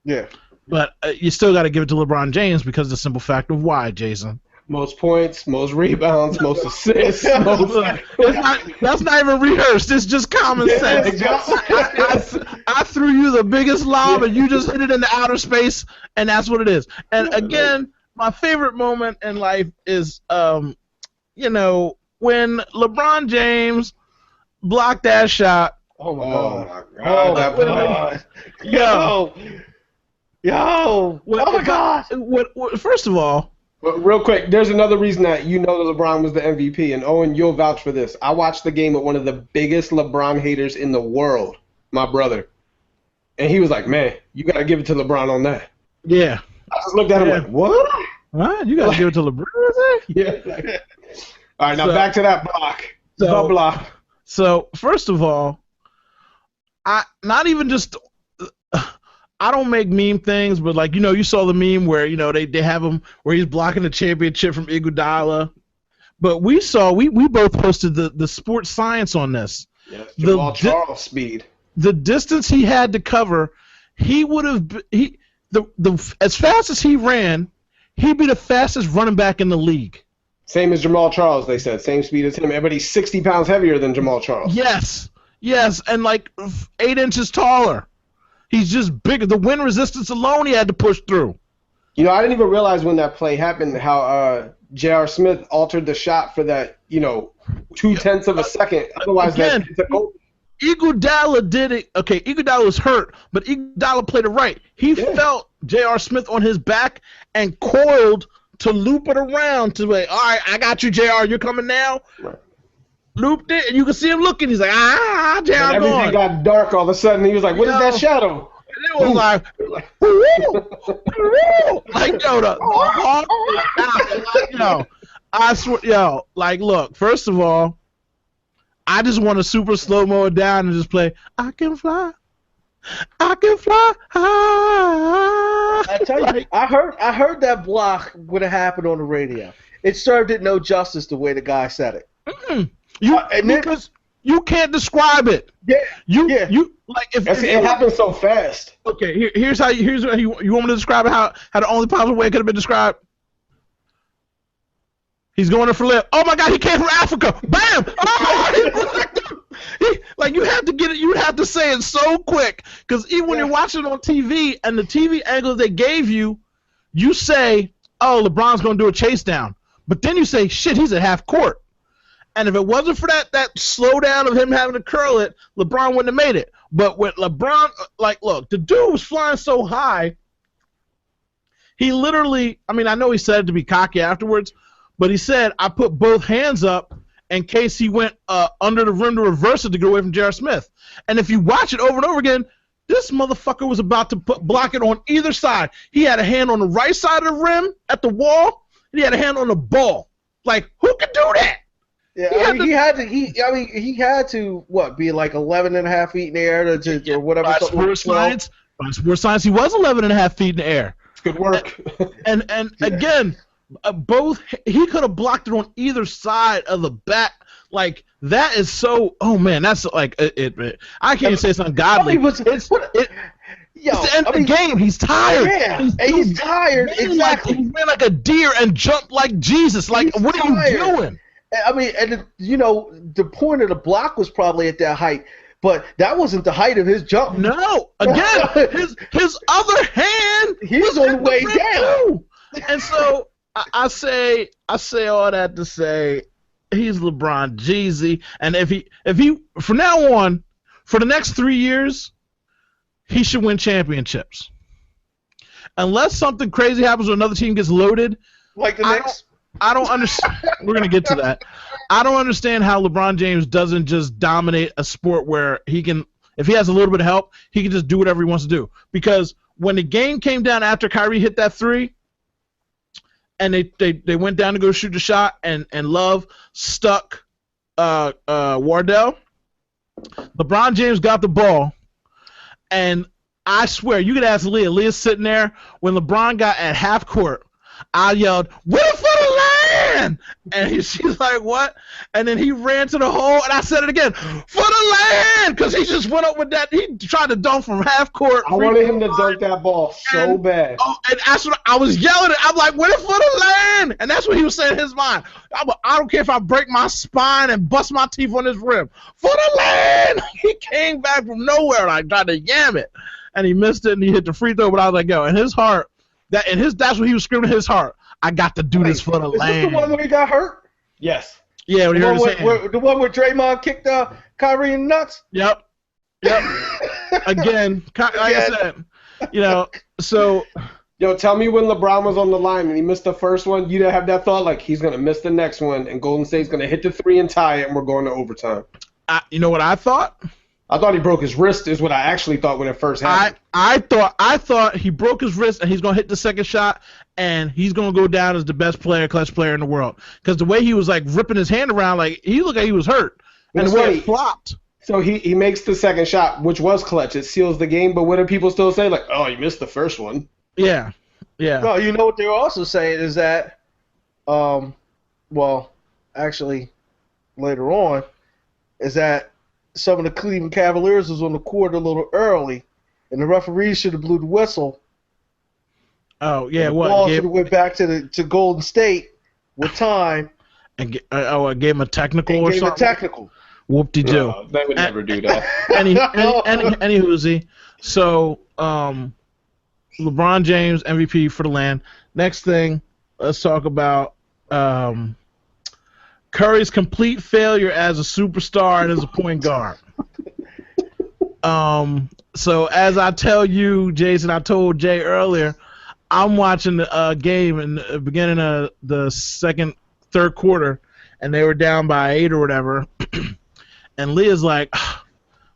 Yeah. But you still got to give it to LeBron James because of the simple fact of why, Jason. Most points, most rebounds, most assists. That's not even rehearsed. It's just common sense. I threw you the biggest lob, and you just hit it into outer space, and that's what it is. And again, my favorite moment in life is, when LeBron James blocked that shot. Oh my God! Oh my God! Yo, Yo! What, Oh my God! First of all, But real quick, there's another reason that you know that LeBron was the MVP, and Owen, you'll vouch for this. I watched the game with one of the biggest LeBron haters in the world, my brother, and he was like, "Man, you gotta give it to LeBron on that." yeah. I just looked at him like, "What?" What? You gotta give it to LeBron, is it? Yeah. All right, now back to that block. The block. So first of all, I don't make meme things, but like you saw the meme where they have him where he's blocking the championship from Iguodala, but we both posted the sports science on this. Yeah, Jamal Charles speed. The distance he had to cover, he would have as fast as he ran, he'd be the fastest running back in the league. Same as Jamal Charles, they said. Same speed as him. Everybody's 60 pounds heavier than Jamal Charles. Yes, and like 8 inches taller. He's just bigger. The wind resistance alone he had to push through. I didn't even realize when that play happened how J.R. Smith altered the shot for that, 0.2 of a second. Otherwise, again, Iguodala did it. Okay, Iguodala was hurt, but Iguodala played it right. He felt J.R. Smith on his back and coiled to loop it around to like, all right, I got you, JR. You're coming now. Right. Looped it, and you can see him looking. He's like, JR, and everything got dark all of a sudden. He was like, what is that shadow? And it was like, I swear, like, look, first of all, I just want to super slow-mo it down and just play, I can fly high. I tell you, I heard that block would have happened on the radio. It served it no justice the way the guy said it. Mm-hmm. Because you can't describe it. Yeah. You like if it happens so fast. Okay, here's how you want me to describe it. How the only possible way it could have been described. He's going in for lip. Oh my God, he came from Africa. Bam! Oh, like you have to get it. You have to say it so quick because even when you're watching it on TV and the TV angles they gave you, you say, "Oh, LeBron's going to do a chase down," but then you say, "Shit, he's at half court." And if it wasn't for that slowdown of him having to curl it, LeBron wouldn't have made it. But with LeBron, like, look, the dude was flying so high. He literally, I mean, I know he said it to be cocky afterwards, but he said, I put both hands up in case he went under the rim to reverse it to get away from J.R. Smith. And if you watch it over and over again, this motherfucker was about to block it on either side. He had a hand on the right side of the rim at the wall, and he had a hand on the ball. Like, who could do that? Yeah, he had to what, be like 11 and a half feet in the air or whatever. By sports science, he was 11 and a half feet in the air. Good work. And again, both he could have blocked it on either side of the back. Like that is so. Oh man, that's like it. I can't say it's ungodly. It's the end of the game. He's tired. Yeah, he's tired. Exactly. He ran like a deer and jumped like Jesus. Like, what are you doing? I mean, and the point of the block was probably at that height, but that wasn't the height of his jump. No, again, his other hand, he's on the way down. And so I say all that to say he's LeBron Jeezy, and if he from now on, for the next 3 years, he should win championships. Unless something crazy happens or another team gets loaded, like the Knicks. I don't understand. We're gonna get to that. I don't understand how LeBron James doesn't just dominate a sport where he can, if he has a little bit of help, he can just do whatever he wants to do. Because when the game came down after Kyrie hit that three, and they went down to go shoot the shot, and Love stuck Wardell, LeBron James got the ball, and I swear you could ask Leah. Leah's sitting there when LeBron got at half court. I yelled, "Wait for the land!" And she's like, "What?" And then he ran to the hole, and I said it again, "For the land!" Because he just went up with that. He tried to dunk from half court. I wanted him to dunk that ball so bad. Oh, and that's what I was yelling at. I'm like, "Wait for the land!" And that's what he was saying in his mind. I don't care if I break my spine and bust my teeth on this rim. For the land! He came back from nowhere, and I tried to yam it. And he missed it, and he hit the free throw, but I was like, yo, in his heart, that's what he was screaming in his heart. I got to do this for the land. Is this the one where he got hurt? Yes. Yeah, when the one where Draymond kicked Kyrie in the nuts? Yep. Again, like I said, You know, so Yo, tell me when LeBron was on the line and he missed the first one, you didn't have that thought like he's gonna miss the next one and Golden State's gonna hit the 3 and tie it and we're going to overtime. you know what I thought? I thought he broke his wrist. Is what I actually thought when it first happened. I thought he broke his wrist and he's gonna hit the second shot and he's gonna go down as the best player, clutch player in the world. Because the way he was like ripping his hand around, like he looked like he was hurt, and the way it flopped. So he makes the second shot, which was clutch. It seals the game. But what do people still say? Like, oh, you missed the first one. Yeah. No, you know what they're also saying is that, well, actually, later on, is that some of the Cleveland Cavaliers was on the court a little early, and the referee should have blew the whistle. Oh yeah, the what? ball should have went back to Golden State with time. And I gave him a technical or gave something. A technical. Whoop-de-doo. No, they would never do that. any whoozy. So LeBron James MVP for the land. Next thing, let's talk about Curry's complete failure as a superstar and as a point guard. So as I tell you, Jason, I told Jay earlier, I'm watching the game in the beginning of the third quarter, and they were down by 8 or whatever. And Leah's like,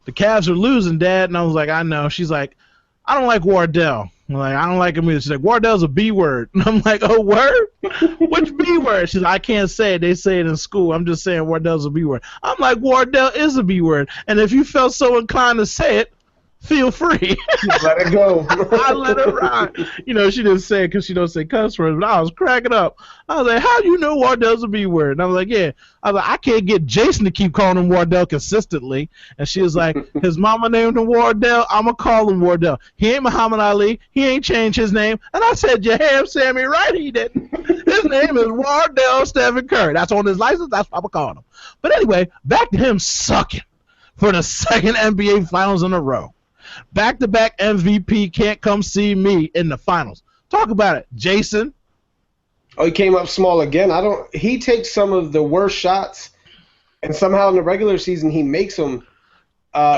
the Cavs are losing, Dad. And I was like, I know. She's like, I don't like Wardell. I'm like, I don't like him either. She's like, Wardell's a B word. And I'm like, oh, word? Which B word? She's like, I can't say it. They say it in school. I'm just saying Wardell's a B word. I'm like, Wardell is a B word. And if you felt so inclined to say it, feel free. Let it go. I let her ride. You know, she didn't say it because she don't say cuss words, but I was cracking up. I was like, how do you know Wardell's a B word? And I was like, yeah. I was like, I can't get Jason to keep calling him Wardell consistently. And she was like, his mama named him Wardell. I'm going to call him Wardell. He ain't Muhammad Ali. He ain't changed his name. And I said, you have Sammy right, he didn't. His name is Wardell Stephen Curry. That's on his license. That's what I'm calling him. But anyway, back to him sucking for the second NBA Finals in a row. Back-to-back MVP can't come see me in the finals. Talk about it, Jason. Oh, he came up small again. He takes some of the worst shots, and somehow in the regular season he makes them.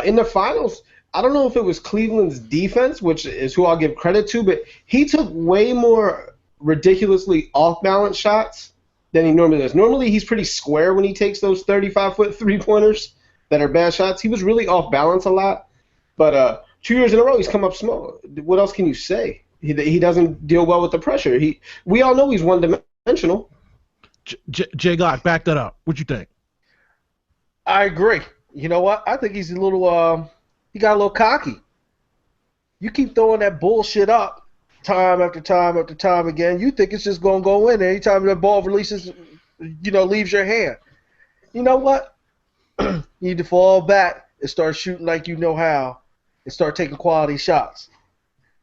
In the finals, I don't know if it was Cleveland's defense, which is who I'll give credit to, but he took way more ridiculously off-balance shots than he normally does. Normally he's pretty square when he takes those 35-foot three-pointers that are bad shots. He was really off-balance a lot. But 2 years in a row, he's come up small. What else can you say? He doesn't deal well with the pressure. We all know he's one-dimensional. Jay Glock, back that up. What you think? I agree. You know what? I think he's a little he got a little cocky. You keep throwing that bullshit up time after time after time again. You think it's just going to go in anytime that ball releases, leaves your hand. You know what? You need to fall back and start shooting like you know how. And start taking quality shots.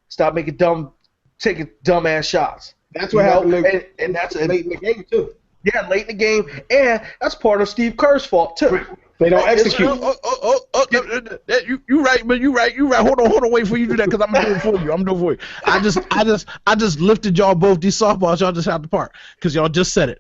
Stop taking dumbass shots. That's what happened. And that's late in the game too. Yeah, late in the game, and that's part of Steve Kerr's fault too. They don't execute. You right, but you right. Hold on, wait for you to do that because I'm gonna do it for you. I'm doing it for you. I just lifted y'all both these softballs. Y'all just out the park because y'all just said it.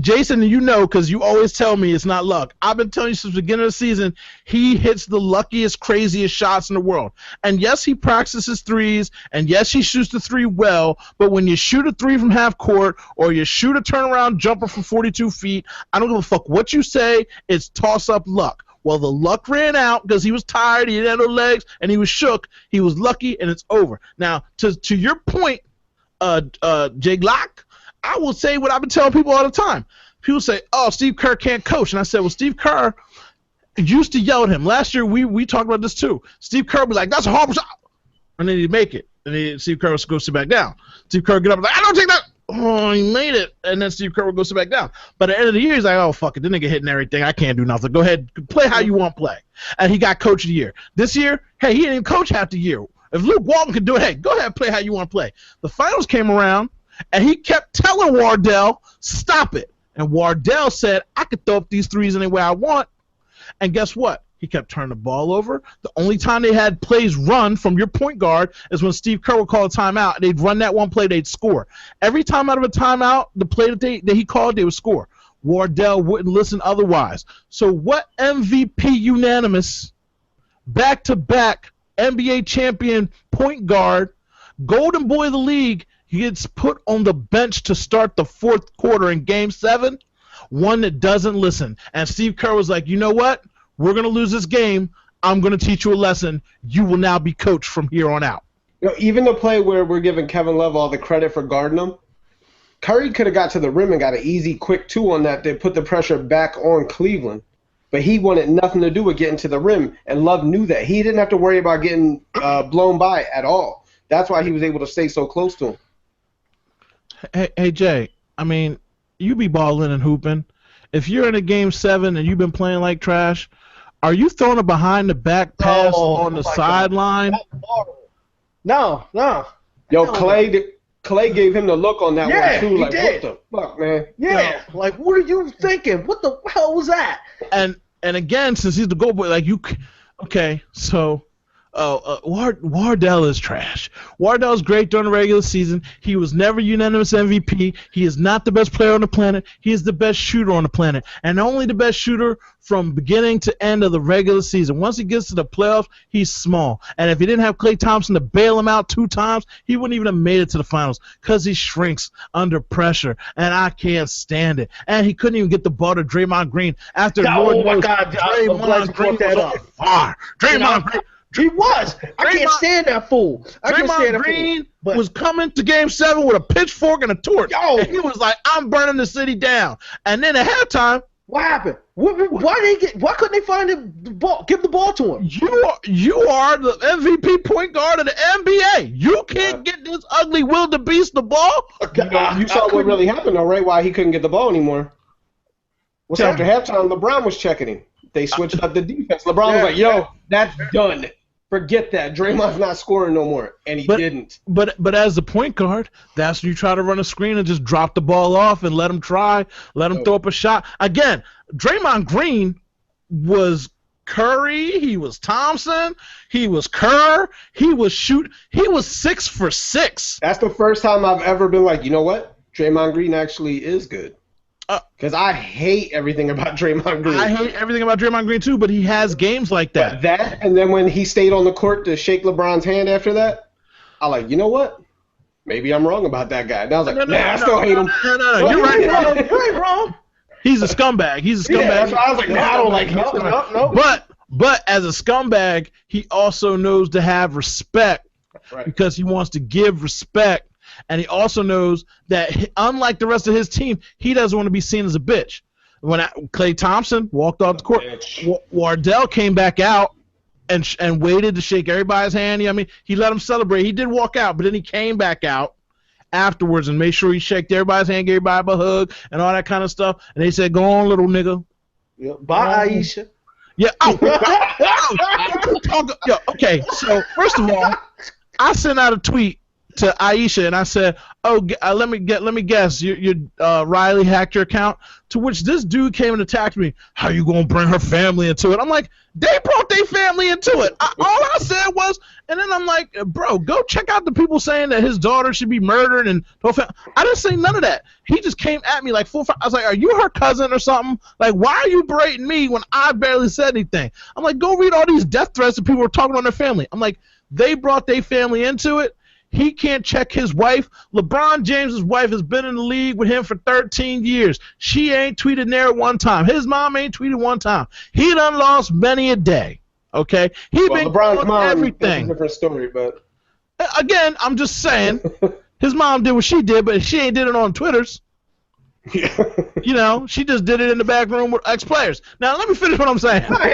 Jason, you know, because you always tell me it's not luck. I've been telling you since the beginning of the season, he hits the luckiest, craziest shots in the world. And yes, he practices threes, and yes, he shoots the three well, but when you shoot a three from half court or you shoot a turnaround jumper from 42 feet, I don't give a fuck what you say, it's toss-up luck. Well, the luck ran out because he was tired, he didn't have no legs, and he was shook. He was lucky, and it's over. Now, to your point, Jay Glock, I will say what I've been telling people all the time. People say, oh, Steve Kerr can't coach. And I said, well, Steve Kerr used to yell at him. Last year, we talked about this too. Steve Kerr was like, that's a horrible shot. And then he'd make it. And then Steve Kerr would go sit back down. Steve Kerr would get up and like, I don't take that. Oh, he made it. And then Steve Kerr would go sit back down. But at the end of the year, he's like, oh, fuck it. The nigga hitting everything. I can't do nothing. Go ahead. Play how you want to play. And he got coach of the year. This year, hey, he didn't even coach half the year. If Luke Walton could do it, hey, go ahead, play how you want to play. The finals came around. And he kept telling Wardell, stop it. And Wardell said, I could throw up these threes any way I want. And guess what? He kept turning the ball over. The only time they had plays run from your point guard is when Steve Kerr would call a timeout. And they'd run that one play, they'd score. Every time out of a timeout, the play that he called, they would score. Wardell wouldn't listen otherwise. So what MVP unanimous back-to-back NBA champion point guard, golden boy of the league, he gets put on the bench to start the fourth quarter in Game 7, one that doesn't listen. And Steve Kerr was like, you know what? We're going to lose this game. I'm going to teach you a lesson. You will now be coached from here on out. You know, even the play where we're giving Kevin Love all the credit for guarding him, Curry could have got to the rim and got an easy, quick 2 on that to put the pressure back on Cleveland. But he wanted nothing to do with getting to the rim, and Love knew that. He didn't have to worry about getting blown by at all. That's why he was able to stay so close to him. Hey Jay, I mean, you be balling and hooping. If you're in a Game 7 and you've been playing like trash, are you throwing a behind-the-back pass on the sideline? No. Yo, Clay gave him the look on that one, too. Like, did. what the fuck, man? Yeah, like, what are you thinking? What the hell was that? And again, since he's the goal boy, like, okay, so Wardell is trash. Wardell's great during the regular season. He was never unanimous MVP. He is not the best player on the planet. He is the best shooter on the planet, and only the best shooter from beginning to end of the regular season. Once he gets to the playoffs, he's small. And if he didn't have Klay Thompson to bail him out 2 times, he wouldn't even have made it to the finals because he shrinks under pressure, and I can't stand it. And he couldn't even get the ball to Draymond Green after Lord knows Draymond Green was on fire. Draymond Green. He was. I can't stand that fool. Draymond Green was coming to Game 7 with a pitchfork and a torch. And he was like, I'm burning the city down. And then at halftime, what happened? Why couldn't they find the ball? Give the ball to him. You are the MVP point guard of the NBA. You can't get this ugly wildebeest the ball. You saw what really happened, though, right? Why he couldn't get the ball anymore. After halftime, LeBron was checking him. They switched up the defense. LeBron was like, yo, that's done. Forget that. Draymond's not scoring no more, and he didn't. But as the point guard, that's when you try to run a screen and just drop the ball off and let him try, let him throw up a shot. Again, Draymond Green was Curry, he was Thompson, he was Kerr, he was 6 for 6. That's the first time I've ever been like, you know what? Draymond Green actually is good. Because I hate everything about Draymond Green. I hate everything about Draymond Green, too, but he has games like that. But that, and then when he stayed on the court to shake LeBron's hand after that, I like, you know what? Maybe I'm wrong about that guy. And I was like, I still hate him. No, you're right. You ain't wrong. He's a scumbag. Yeah, that's why I was like, no, I don't like him. No. But as a scumbag, he also knows to have respect because he wants to give respect. And he also knows that, unlike the rest of his team, he doesn't want to be seen as a bitch. When Klay Thompson walked off the court, Wardell came back out and waited to shake everybody's hand. I mean, he let him celebrate. He did walk out, but then he came back out afterwards and made sure he shook everybody's hand, gave everybody a hug, and all that kind of stuff. And they said, "Go on, little nigga." Yeah, bye, Aisha. Yeah. Okay. So first of all, I sent out a tweet to Aisha, and I said, let me guess, your Riley hacked your account, to which this dude came and attacked me. How you gonna bring her family into it? I'm like, they brought their family into it. All I said was, and then I'm like, bro, go check out the people saying that his daughter should be murdered, and I didn't say none of that. He just came at me like 4 or 5. I was like, are you her cousin or something? Like, why are you berating me when I barely said anything? I'm like, go read all these death threats that people were talking on their family. I'm like, they brought their family into it. He can't check his wife. LeBron James' wife has been in the league with him for 13 years. She ain't tweeted there one time. His mom ain't tweeted one time. He done lost many a day. Okay? LeBron's mom, everything. That's a different story, but again, I'm just saying, his mom did what she did, but she ain't did it on Twitters. You know, she just did it in the back room with ex-players. Now, let me finish what I'm saying. Let me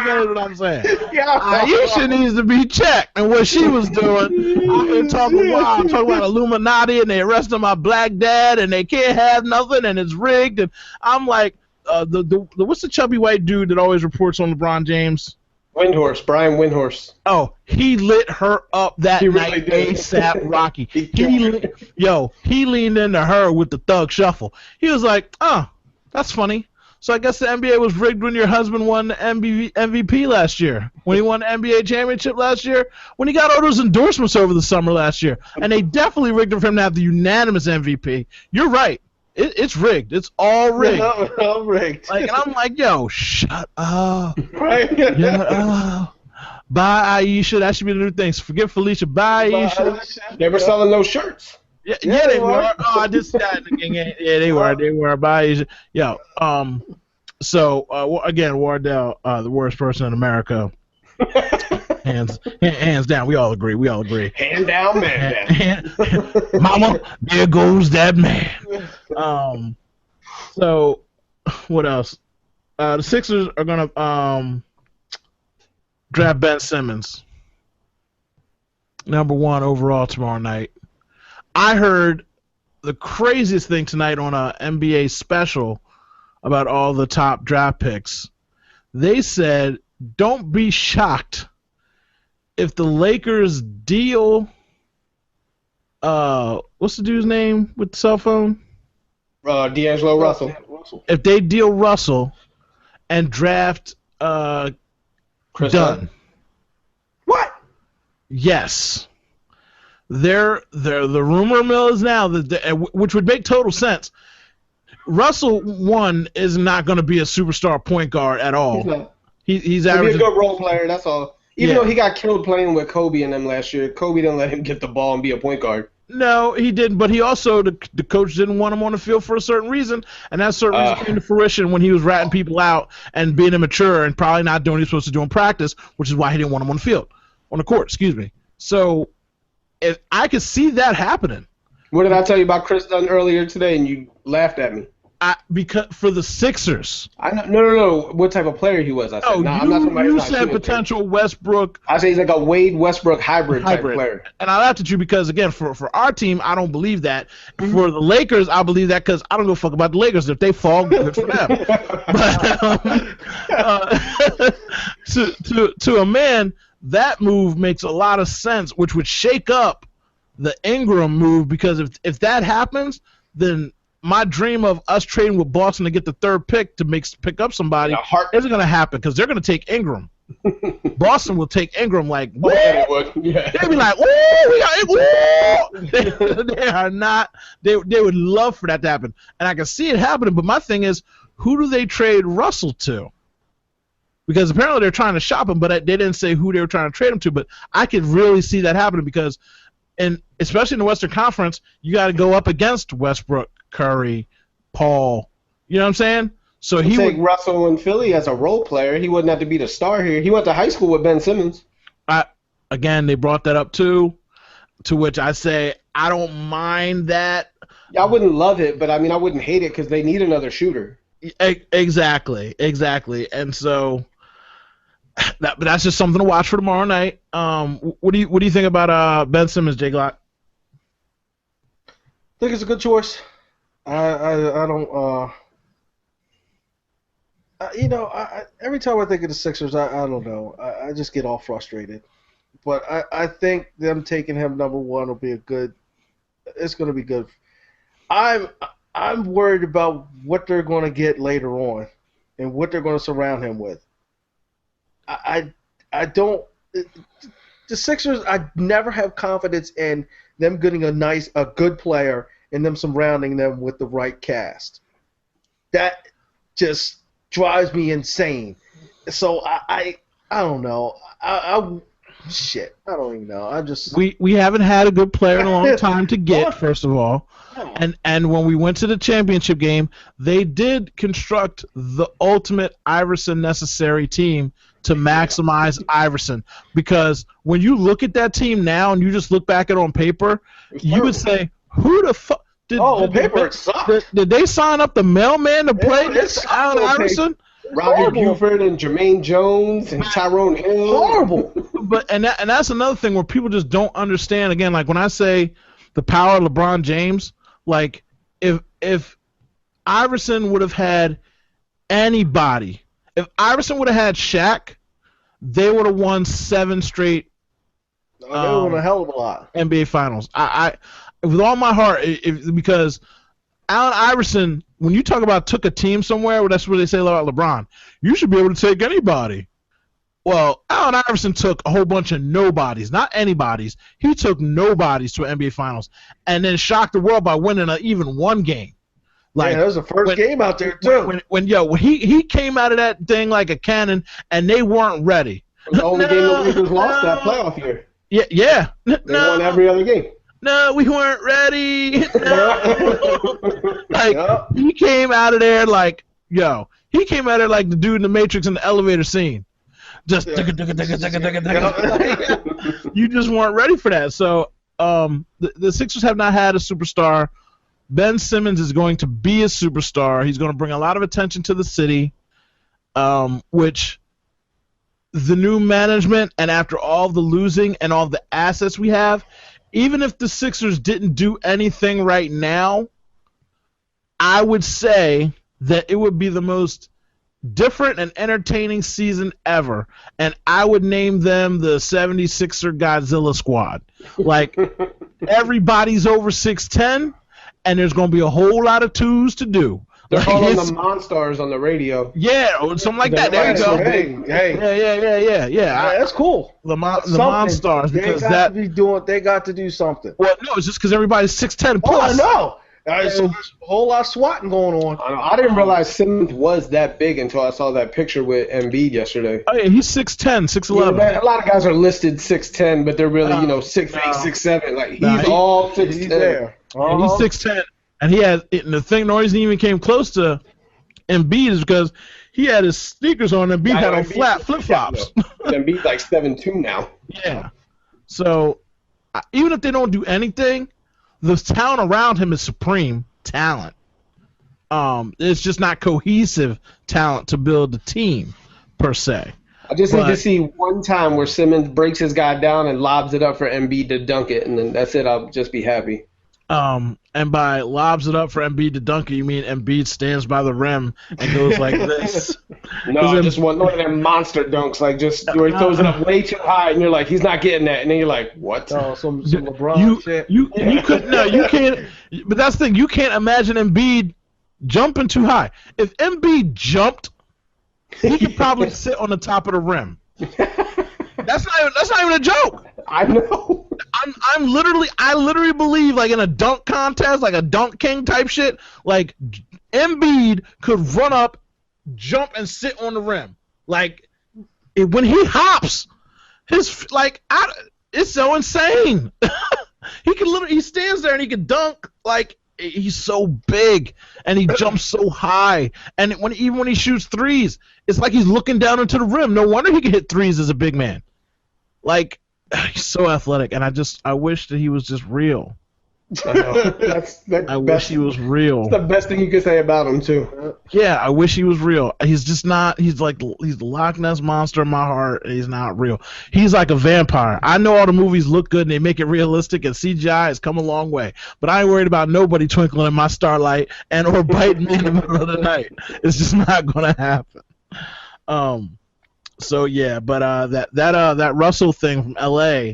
finish what I'm saying. Aisha needs to be checked. And what she was doing, I've been talking about Illuminati, and they arrested my black dad, and they can't have nothing, and it's rigged. And I'm like, what's the chubby white dude that always reports on LeBron James? Brian Windhorst. Oh, he lit her up that night, did. ASAP Rocky. He leaned into her with the thug shuffle. He was like, oh, that's funny. So I guess the NBA was rigged when your husband won the MVP last year, when he won the NBA championship last year, when he got all those endorsements over the summer last year. And they definitely rigged him for him to have the unanimous MVP. You're right. It's rigged. It's all rigged. All rigged. Like, and I'm like, yo, shut up. Right? Bye, Aisha. That should be the new thing. So forget Felicia. Bye, Aisha. They were selling those shirts. Yeah, they were. Oh, I just that. Yeah, they were. They were. Bye, Aisha. Yo, So again, Wardell, the worst person in America. Hands down. We all agree. Hand down, man. Mama, there goes that man. So what else? The Sixers are gonna draft Ben Simmons, #1 overall tomorrow night. I heard the craziest thing tonight on a NBA special about all the top draft picks. They said, don't be shocked if the Lakers deal what's the dude's name with the cell phone? D'Angelo Russell. If they deal Russell and draft Chris Dunn. Dunn. What? Yes. The rumor mill is now that which would make total sense. Russell, one, is not going to be a superstar point guard at all. He's not. He's He'll be a averaging. good role player, that's all. Even Yeah. though he got killed playing with Kobe and them last year, Kobe didn't let him get the ball and be a point guard. No, he didn't. But he also the coach didn't want him on the field for a certain reason, and that certain reason came to fruition when he was ratting people out and being immature and probably not doing what he's supposed to do in practice, which is why he didn't want him on the field, on the court. Excuse me. So, if I could see that happening. What did I tell you about Chris Dunn earlier today and you laughed at me? Because for the Sixers. I know, no. What type of player he was? I said. Oh, I'm not talking about you his said shooting potential Westbrook. I say he's like a Wade Westbrook hybrid type player. And I laughed at you because, again, for our team, I don't believe that. For the Lakers, I believe that because I don't give a fuck about the Lakers. If they fall, good for them. But to a man, that move makes a lot of sense, which would shake up the Ingram move, because if that happens, then my dream of us trading with Boston to get the third pick to pick up somebody isn't going to happen because they're going to take Ingram. Boston will take Ingram like, what? Yeah, they would. Yeah. They'd be like, "Whoa, we got Ingram!" They are not. They would love for that to happen, and I can see it happening. But my thing is, who do they trade Russell to? Because apparently they're trying to shop him, but they didn't say who they were trying to trade him to. But I could really see that happening because, and especially in the Western Conference, you got to go up against Westbrook, Curry, Paul. You know what I'm saying? So he take would Russell in Philly as a role player. He wouldn't have to be the star here. He went to high school with Ben Simmons. Again, they brought that up too, to which I say I don't mind that. I wouldn't love it, but I mean I wouldn't hate it because they need another shooter. Exactly. And so but that's just something to watch for tomorrow night. What do you think about Ben Simmons, Jay Glock? I think it's a good choice. I don't. Every time I think of the Sixers, I don't know. I just get all frustrated. But I think them taking him #1 will be it's going to be good. I'm worried about what they're going to get later on and what they're going to surround him with. I don't. The Sixers, I never have confidence in them getting a good player and them surrounding them with the right cast. That just drives me insane. So I don't know. I don't even know. We haven't had a good player in a long time to get, first of all. And when we went to the championship game, they did construct the ultimate Iverson necessary team to maximize Iverson. Because when you look at that team now and you just look back at it on paper, you would say, who the fuck did they sign up the mailman to play this Allen Iverson? Robbie Buford and Jermaine Jones and Tyrone Hill. Horrible. But and that's another thing where people just don't understand. Again, like when I say the power of LeBron James, like if Iverson would have had anybody, if Iverson would have had Shaq, they would have won 7 straight. They would have won a hell of a lot. NBA Finals. I with all my heart, because Allen Iverson, when you talk about took a team somewhere, that's what they say about LeBron. You should be able to take anybody. Well, Allen Iverson took a whole bunch of nobodies, not anybody's. He took nobodies to an NBA Finals and then shocked the world by winning even one game. Like, that was the first game out there too. When he came out of that thing like a cannon, and they weren't ready. It was the only game the Lakers lost that playoff year. Yeah. They won every other game. No, we weren't ready. No. Like, he came out of there like, he came out of there like the dude in the Matrix in the elevator scene. Just you just weren't ready for that. So the Sixers have not had a superstar. Ben Simmons is going to be a superstar. He's going to bring a lot of attention to the city, which the new management, and after all the losing and all the assets we have, even if the Sixers didn't do anything right now, I would say that it would be the most different and entertaining season ever, and I would name them the 76er Godzilla Squad. Like, everybody's over 6'10", and there's going to be a whole lot of twos to do. They're calling them Monstars on the radio. Yeah, or something like that. There you go. Hey. Yeah. That's cool. The Monstars, because they got to do something. Well, no, it's just because everybody's 6'10" plus. Oh, I know. So there's a whole lot of swatting going on. I didn't realize Simmons was that big until I saw that picture with Embiid yesterday. Oh, yeah, he's 6'10", 6'11". Yeah, a lot of guys are listed 6'10", but they're really, 6'8", 6'7". Like, he's all 6'10". He's there. And he's 6'10", and he has. And the reason he even came close to Embiid is because he had his sneakers on, and Embiid had on flat flip-flops. Embiid's like 7'2" now. Yeah. So, even if they don't do anything, the talent around him is supreme talent. It's just not cohesive talent to build a team, per se. I just need to see one time where Simmons breaks his guy down and lobs it up for Embiid to dunk it, and then that's it. I'll just be happy. And by lobs it up for Embiid to dunk it, you mean Embiid stands by the rim and goes like this? No, I just want one of them monster dunks, like just where he throws it up way too high, and you're like, he's not getting that, and then you're like, what? Oh, some LeBron shit. You can't. But that's the thing. You can't imagine Embiid jumping too high. If Embiid jumped, he could probably sit on the top of the rim. That's not even a joke. I know. I literally believe, like, in a dunk contest, like a dunk king type shit, like Embiid could run up, jump, and sit on the rim. Like, when he hops, it's so insane. He stands there and he can dunk. Like, he's so big and he jumps so high, and even when he shoots threes, it's like he's looking down into the rim. No wonder he can hit threes as a big man. Like, he's so athletic, and I wish that he was just real. I wish he was real. That's the best thing you could say about him too. Yeah, I wish he was real. He's just not. He's the Loch Ness monster in my heart. And he's not real. He's like a vampire. I know all the movies look good and they make it realistic, and CGI has come a long way. But I ain't worried about nobody twinkling in my starlight or biting me in the middle of the night. It's just not gonna happen. So yeah, but that Russell thing from LA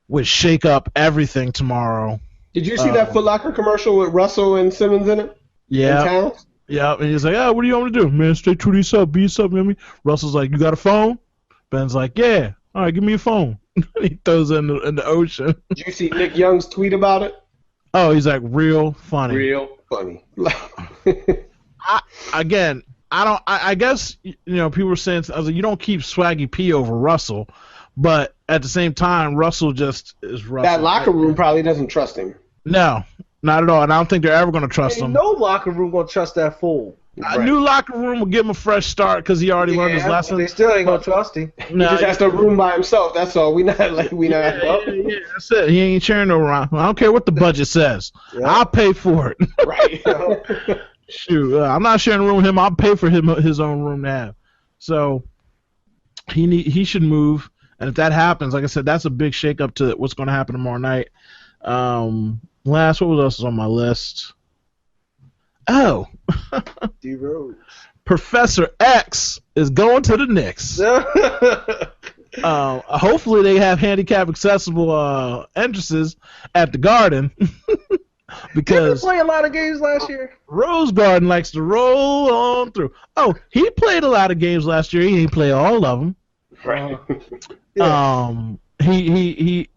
would shake up everything tomorrow. Did you see that Foot Locker commercial with Russell and Simmons in it? Yeah. Yeah, and he's like, what do you want me to do? Man, straight to these up, be something to me. Russell's like, you got a phone? Ben's like, yeah. All right, give me a phone. He throws it in the ocean. Did you see Nick Young's tweet about it? Oh, he's like, real funny. Real funny. I guess, people were saying, I was like, you don't keep Swaggy P over Russell, but at the same time, Russell just is Russell. That locker room probably doesn't trust him. No, not at all, and I don't think they're ever going to trust him. No locker room going to trust that fool. A new locker room will give him a fresh start because he already learned his lesson. They still ain't going to trust him. No, he just has to room by himself, that's all. Yeah, that's it. He ain't sharing no room. I don't care what the budget says. Yeah. I'll pay for it. Right. Shoot, I'm not sharing a room with him. I'll pay for his own room to have. So he should move, and if that happens, like I said, that's a big shakeup to what's going to happen tomorrow night. What else is on my list? Oh, D Rose. Professor X is going to the Knicks. Hopefully they have handicap accessible entrances at the Garden. Because he played a lot of games last year. Rose Garden likes to roll on through. Oh, he played a lot of games last year. He didn't play all of them. Right. He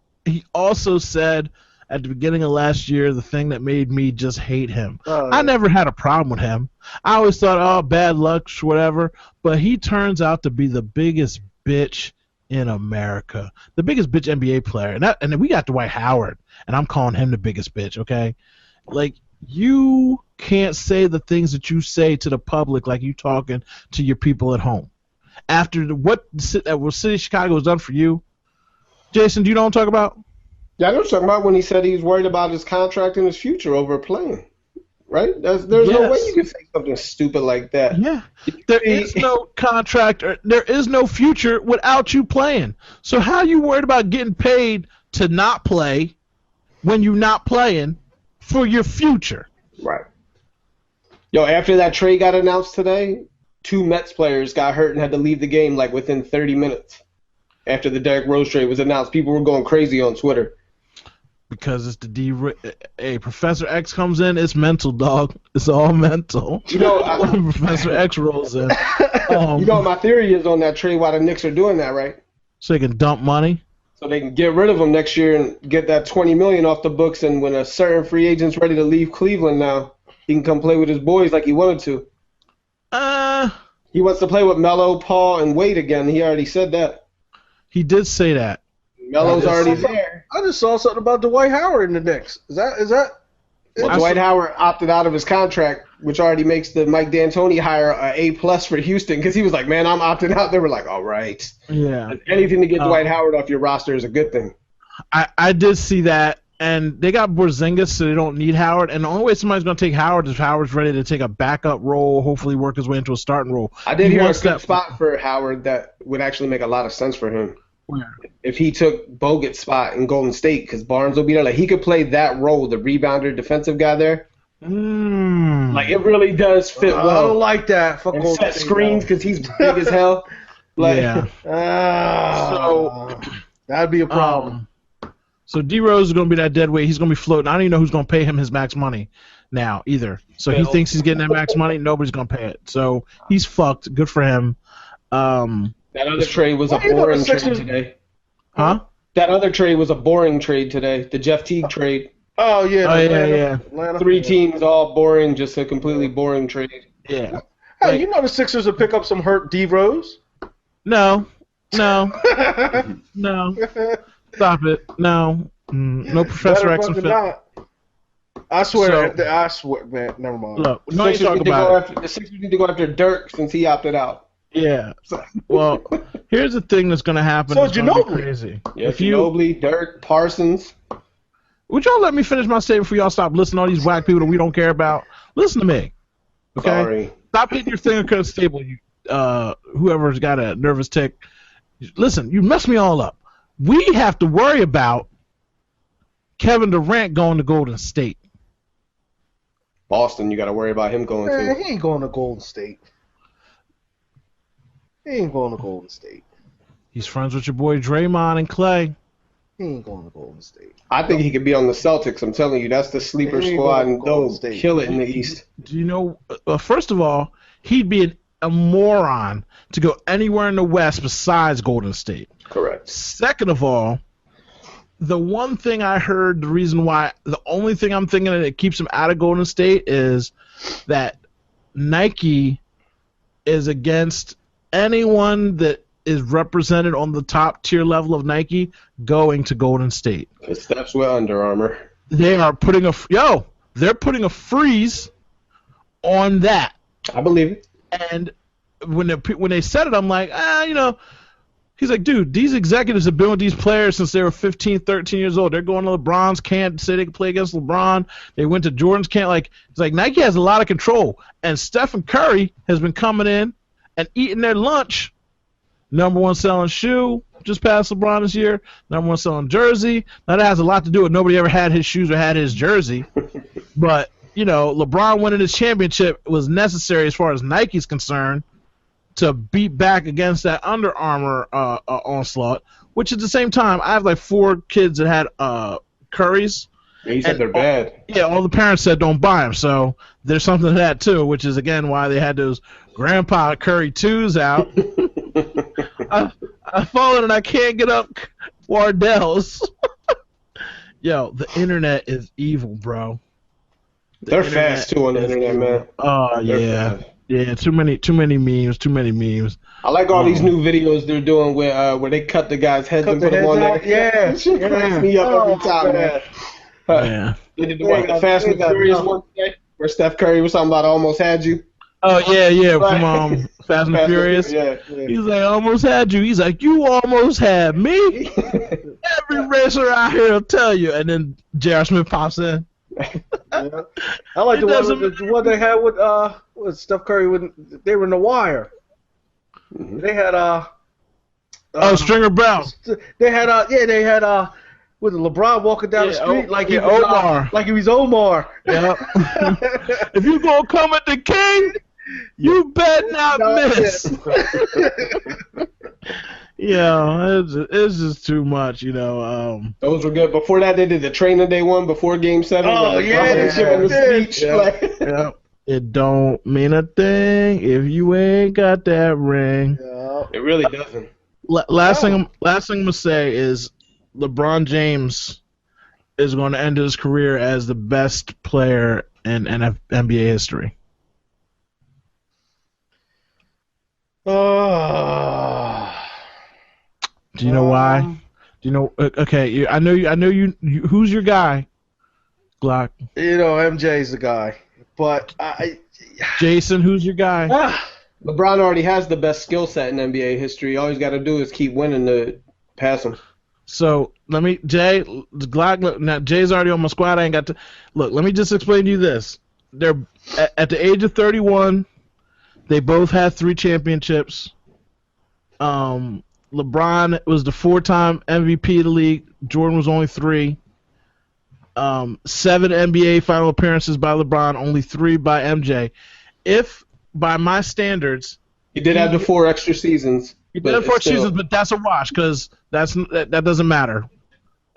also said at the beginning of last year, the thing that made me just hate him. Oh, I yeah. never had a problem with him. I always thought, oh, bad luck, whatever. But he turns out to be the biggest bitch in America, the biggest bitch NBA player. And then we got Dwight Howard, and I'm calling him the biggest bitch, okay? Like, you can't say the things that you say to the public like you talking to your people at home. After what City of Chicago has done for you, Jason, do you know what I'm talking about? Yeah, I know what you're talking about when he said he's worried about his contract and his future over playing. Right? There's no way Yes. you can say something stupid like that. Yeah. There is no contract, or there is no future without you playing. So how are you worried about getting paid to not play when you're not playing for your future? Right. Yo, after that trade got announced today, 2 Mets players got hurt and had to leave the game like within 30 minutes. After the Derrick Rose trade was announced, people were going crazy on Twitter. Because it's the hey, Professor X comes in, it's mental, dog. It's all mental. You know, When Professor X rolls in. you know what my theory is on that trade, why the Knicks are doing that, right? So they can dump money. So they can get rid of him next year and get that $20 million off the books, and when a certain free agent's ready to leave Cleveland now, he can come play with his boys like he wanted to. He wants to play with Melo, Paul, and Wade again. He already said that. He did say that. Melo's already there. I just saw something about Dwight Howard in the Knicks. Is that? Well, Dwight Howard opted out of his contract, which already makes the Mike D'Antoni hire a A+ for Houston, because he was like, man, I'm opting out. They were like, all right. Yeah. Anything to get Dwight Howard off your roster is a good thing. I did see that, and they got Porzingis, so they don't need Howard. And the only way somebody's going to take Howard is if Howard's ready to take a backup role, hopefully work his way into a starting role. I did He hear a wants good that- spot for Howard that would actually make a lot of sense for him. Where? If he took Bogut's spot in Golden State, because Barnes will be there. Like, he could play that role, the rebounder, defensive guy there. Like, it really does fit I well. don't like that. Fuck And Golden set State, screens because he's big as hell. Like, Yeah. So that'd be a problem. So D Rose is going to be that dead weight. He's going to be floating. I don't even know who's going to pay him his max money now either. So he Bill. thinks he's getting that max money. Nobody's going to pay it. So he's fucked. Good for him. that other trade was a Why you know boring the trade Sixers- today. Huh? That other trade was a boring trade today. The Jeff Teague trade. Oh yeah. Oh, yeah, Atlanta, yeah. Atlanta. 3 teams, all boring, just a completely boring trade. Yeah. Hey, you know the Sixers would pick up some hurt D Rose. No. No. No. Stop it. No. No Professor Better X and fucking Phil. not. I swear, So- I swear, man. Never mind. Look, The no, you Sixers talk need to about go it. after- the Sixers need to go after Dirk since he opted out. Yeah. Well, here's the thing that's going to happen. So It's gonna be Ginobili. crazy. Yeah, If you Ginobili, Dirk, Parsons. would y'all let me finish my statement before y'all stop listening to all these whack people that we don't care about? Listen to me. Okay? Sorry. Stop hitting your finger across the table, you whoever's got a nervous tick. Listen, you messed me all up. We have to worry about Kevin Durant going to Golden State. Boston, you got to worry about him going Man, to. he ain't going to Golden State. He ain't going to Golden State. He's friends with your boy Draymond and Clay. He ain't going to Golden State. I think he could be on the Celtics. I'm telling you, that's the sleeper He ain't squad, going to and Golden they'll State. kill it in the East. Do you know? First of all, he'd be a moron to go anywhere in the West besides Golden State. Correct. Second of all, the one thing I heard, the only thing I'm thinking that keeps him out of Golden State is that Nike is against anyone that is represented on the top tier level of Nike going to Golden State. Because Steph's with Under Armour. They are putting they're putting a freeze on that. I believe it. And when they said it, I'm like, he's like, dude, these executives have been with these players since they were 15, 13 years old. They're going to LeBron's camp, say they can play against LeBron. They went to Jordan's camp. Like, it's like Nike has a lot of control. And Stephen Curry has been coming in and eating their lunch. Number one selling shoe, just passed LeBron this year. Number one selling jersey. Now that has a lot to do with nobody ever had his shoes or had his jersey. But, LeBron winning his championship was necessary as far as Nike's concerned to beat back against that Under Armour onslaught, which at the same time, I have like 4 kids that had Currys. Yeah, he said they're bad. Yeah, all the parents said don't buy them. So there's something to that too, which is again why they had those Grandpa Curry 2s out. I've fallen and I can't get up Wardell's. Yo, the internet is evil, bro. They're fast too on the internet, man. Oh yeah, yeah. Too many memes. I like all these new videos they're doing where they cut the guys' heads and put them on there. Yeah, That shit cracks me up every time, man. Yeah. They did the Fast and Furious one today where Steph Curry was talking about I almost had you. Oh yeah, from Fast and Furious. Yeah. He's like, I almost had you. He's like, you almost had me. Every racer out here will tell you. And then J.R. Smith pops in. Yeah. I like the one they had with Steph Curry when they were in The Wire. They had Stringer Brown. They had with LeBron walking down the street like he was Omar. like he was Omar. Yeah. If you gonna come at the king, you bet not miss. Yeah, it's just too much, you know. Those were good. Before that, they did the training day one before Game 7. Oh, yeah. Speech. Yeah. It don't mean a thing if you ain't got that ring. Yeah. It really doesn't. Last thing I'm gonna say is LeBron James is going to end his career as the best player in NBA history. Do you know why? Do you know? Okay, I know you. Who's your guy? Glock. You know, MJ's the guy, but Jason, who's your guy? LeBron already has the best skill set in NBA history. All he's got to do is keep winning to pass him. So Glock. Now Jay's already on my squad. I ain't got to look. Let me just explain to you this. They're at the age of 31. They both had 3 championships. LeBron was the 4-time MVP of the league. Jordan was only 3. 7 NBA final appearances by LeBron, only 3 by MJ. If by my standards, he did have the 4 extra seasons. He did have 4 seasons, but that's a wash because that doesn't matter.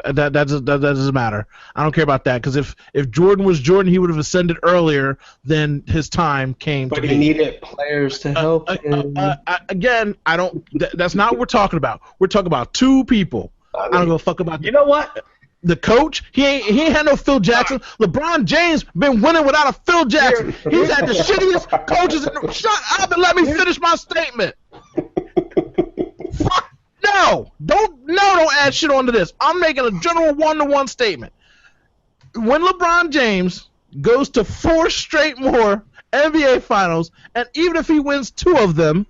That doesn't matter. I don't care about that because if Jordan was Jordan, he would have ascended earlier than his time came. But he needed players to help him. Again, I don't. That's not what we're talking about. We're talking about 2 people. I don't give a fuck about. You know what? The coach, he ain't had no Phil Jackson. LeBron James been winning without a Phil Jackson. He's had the shittiest coaches. Shut up and let me finish my statement. Fuck no! Don't add shit onto this. I'm making a general 1-to-1 statement. When LeBron James goes to 4 straight more NBA Finals, and even if he wins 2 of them,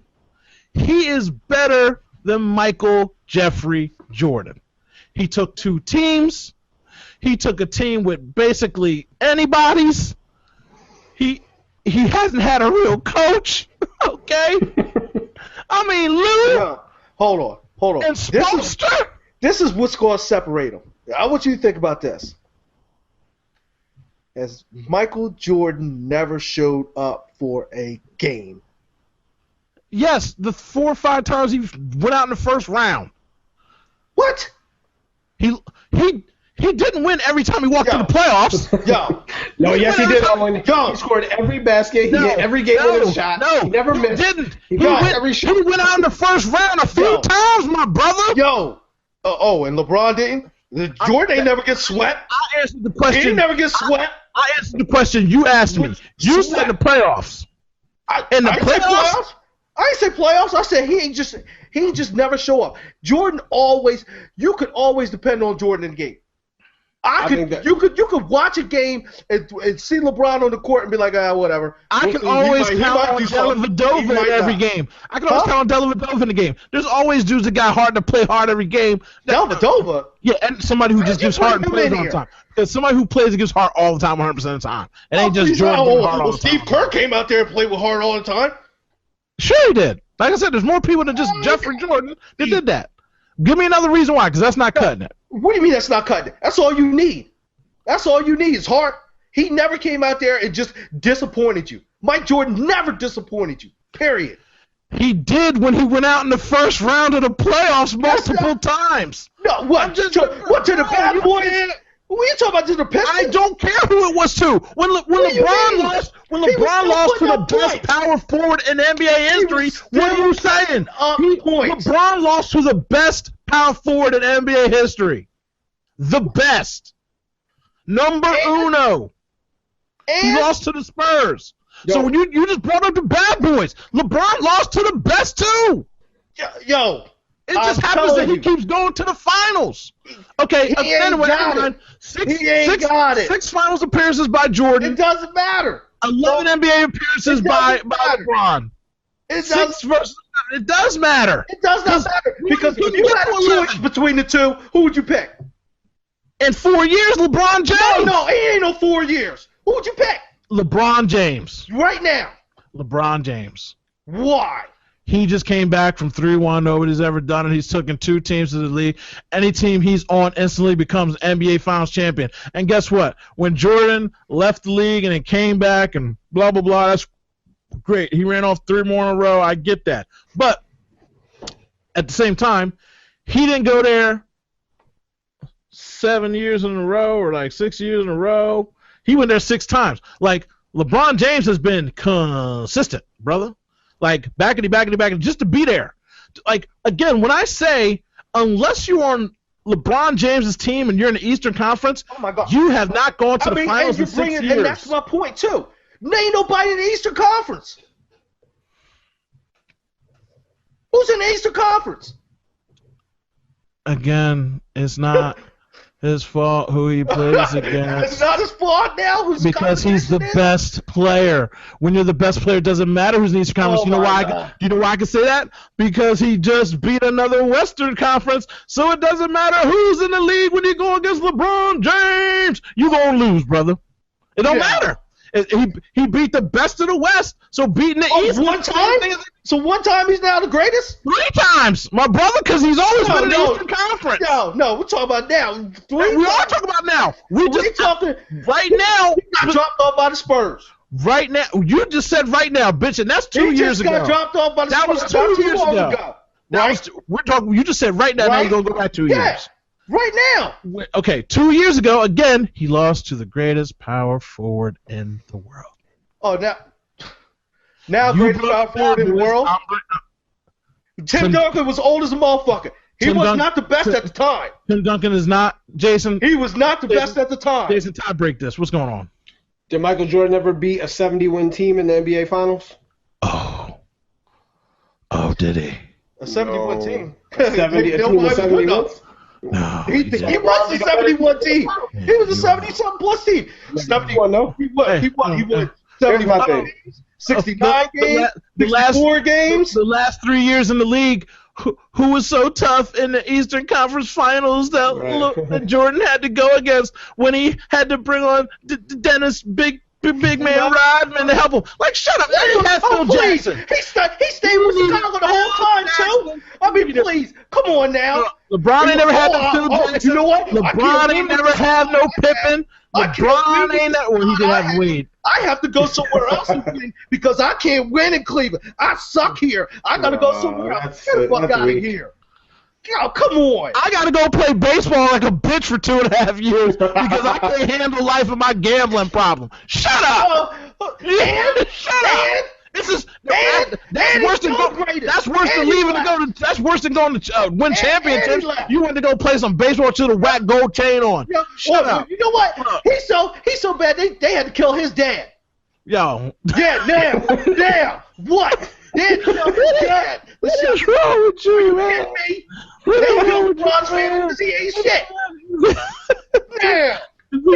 he is better than Michael Jeffrey Jordan. He took 2 teams. He took a team with basically anybody's. He hasn't had a real coach. Okay? I mean, Lou. Yeah. Hold on. And Spolster. This is what's going to separate them. I want you to think about this. As Michael Jordan never showed up for a game. Yes, the 4 or 5 times he went out in the first round. What? He didn't win every time he walked in the playoffs. No, yes he did. He scored every basket. He hit every game with a shot. No, he never missed. Didn't. He got every shot. He went out in the first round a few times, my brother. And LeBron didn't? Jordan ain't never get sweat. I answered the question. He never get sweat. I answered the question you asked me. You said the playoffs. In the playoffs? I didn't say playoffs. I said he just never show up. Jordan you could always depend on Jordan in the game. You could watch a game and see LeBron on the court and be like, whatever. I can always count on Dellavedova in every game. I can always count on Dellavedova in the game. There's always dudes that got hard to play hard every game. Dellavedova? Yeah, and somebody who just gives hard and plays all the time. Because somebody who plays and gives hard all the time, 100% of the time. It ain't just Jordan giving hard all the time. Steve Kerr came out there and played with hard all the time. Sure he did. Like I said, there's more people than just Jeffrey Jordan that did that. Give me another reason why, because that's not cutting it. What do you mean that's not cutting it? That's all you need. That's all you need is heart. He never came out there and just disappointed you. Mike Jordan never disappointed you, period. He did when he went out in the first round of the playoffs multiple times. No, what to the bad boys? What are you talking about to the Pistons? I don't care who it was to. When LeBron lost to the best power forward in NBA history, what are you saying? LeBron lost to the best power forward in NBA history. The best. Number uno. He lost to the Spurs. Yo. So when you just brought up the bad boys. LeBron lost to the best too. Yo. It just happens that he keeps going to the finals. Okay, anyway, got it. Six finals appearances by Jordan. It doesn't matter. 11 NBA appearances by LeBron. It does matter. It does not matter. Because if you had a choice between the two, who would you pick? In 4 years, LeBron James. No, it ain't no 4 years. Who would you pick? LeBron James. Right now. LeBron James. Why? He just came back from 3-1. Nobody's ever done it. He's taken 2 teams to the league. Any team he's on instantly becomes NBA Finals champion. And guess what? When Jordan left the league and then came back and blah, blah, blah, that's great. He ran off 3 more in a row. I get that. But at the same time, he didn't go there 7 years in a row or like 6 years in a row. He went there 6 times. Like, LeBron James has been consistent, brother. Like, backity, just to be there. Like, again, when I say, unless you're on LeBron James' team and you're in the Eastern Conference, oh my God, you have not gone to the finals in 6 years. And that's my point, too. There ain't nobody in the Eastern Conference. Who's in the Eastern Conference? Again, it's not his fault who he plays against. It's not his fault now. Because he's the best player. When you're the best player, it doesn't matter who's in the Eastern Conference. You know why I can say that? Because he just beat another Western Conference, so it doesn't matter who's in the league when you go against LeBron James. You're going to lose, brother. It don't matter. He beat the best of the West, so beating the East. One time? So one time he's now the greatest? 3 times, my brother, because he's always been in the Eastern Conference. No, we're talking about now. We are talking about now. We're talking right now. He got dropped off by the Spurs. Right now, you just said right now, bitch, and that's 2 years ago. He just got dropped off by the Spurs. That was 2 years ago. Right? We're talking. You just said right now. Right? Now you're gonna go back 2 years. Right now. Okay, 2 years ago, again, he lost to the greatest power forward in the world. Oh, now greatest power forward in the world? Tim Duncan was old as a motherfucker. He was not the best at the time. Tim Duncan is not, Jason. He was not the best at the time. Jason, tie break this. What's going on? Did Michael Jordan ever beat a 70-win team in the NBA Finals? Oh, did he? A 70-win team. 70 wins? No, he was a 71 team. He was a 70-something plus team. 71, no? He won 75 games, 69 games, 64 games. The last 3 years in the league, who was so tough in the Eastern Conference Finals that Jordan had to go against when he had to bring on Dennis big man Rodman to help him. Like, shut up. Please. He stayed with Chicago the whole time, too. I mean, please. Come on now. LeBron ain't never had no Phil Jackson. You know what? LeBron ain't never had no Pippen. LeBron ain't that. Well, he did have Wade. I have to go somewhere else and win because I can't win in Cleveland. I suck here. I got to go somewhere else. Get the fuck out of here. Yo, come on. I got to go play baseball like a bitch for 2.5 years because I can't handle life with my gambling problem. Shut up. Shut up. This is that's worse than leaving to go to. That's worse than going to win championships. You went to go play some baseball with a whack gold chain on. Shut up. You know what? He's so bad. They had to kill his dad. Yo. Yeah. Damn. What? They had to kill his dad. What's wrong with you, man? They killed LeBron's family because he ain't shit. Damn. If he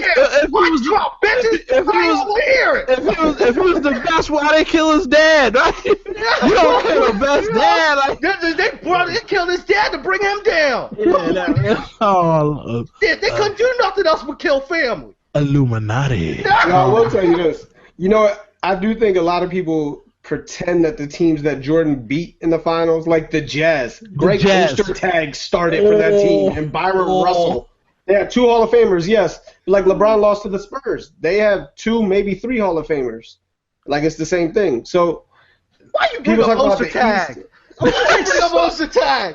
was the best, why they kill his dad? Right? You don't kill the best dad. They killed his dad to bring him down. They couldn't do nothing else but kill family. Illuminati. I will tell you this. You know, I do think a lot of people pretend that the teams that Jordan beat in the finals, like the Jazz, Greg Ostertag started for that team, and Byron Russell. They have 2 Hall of Famers, yes. Like LeBron lost to the Spurs. They have 2, maybe 3 Hall of Famers. Like, it's the same thing. So, why you bring up Ostertag?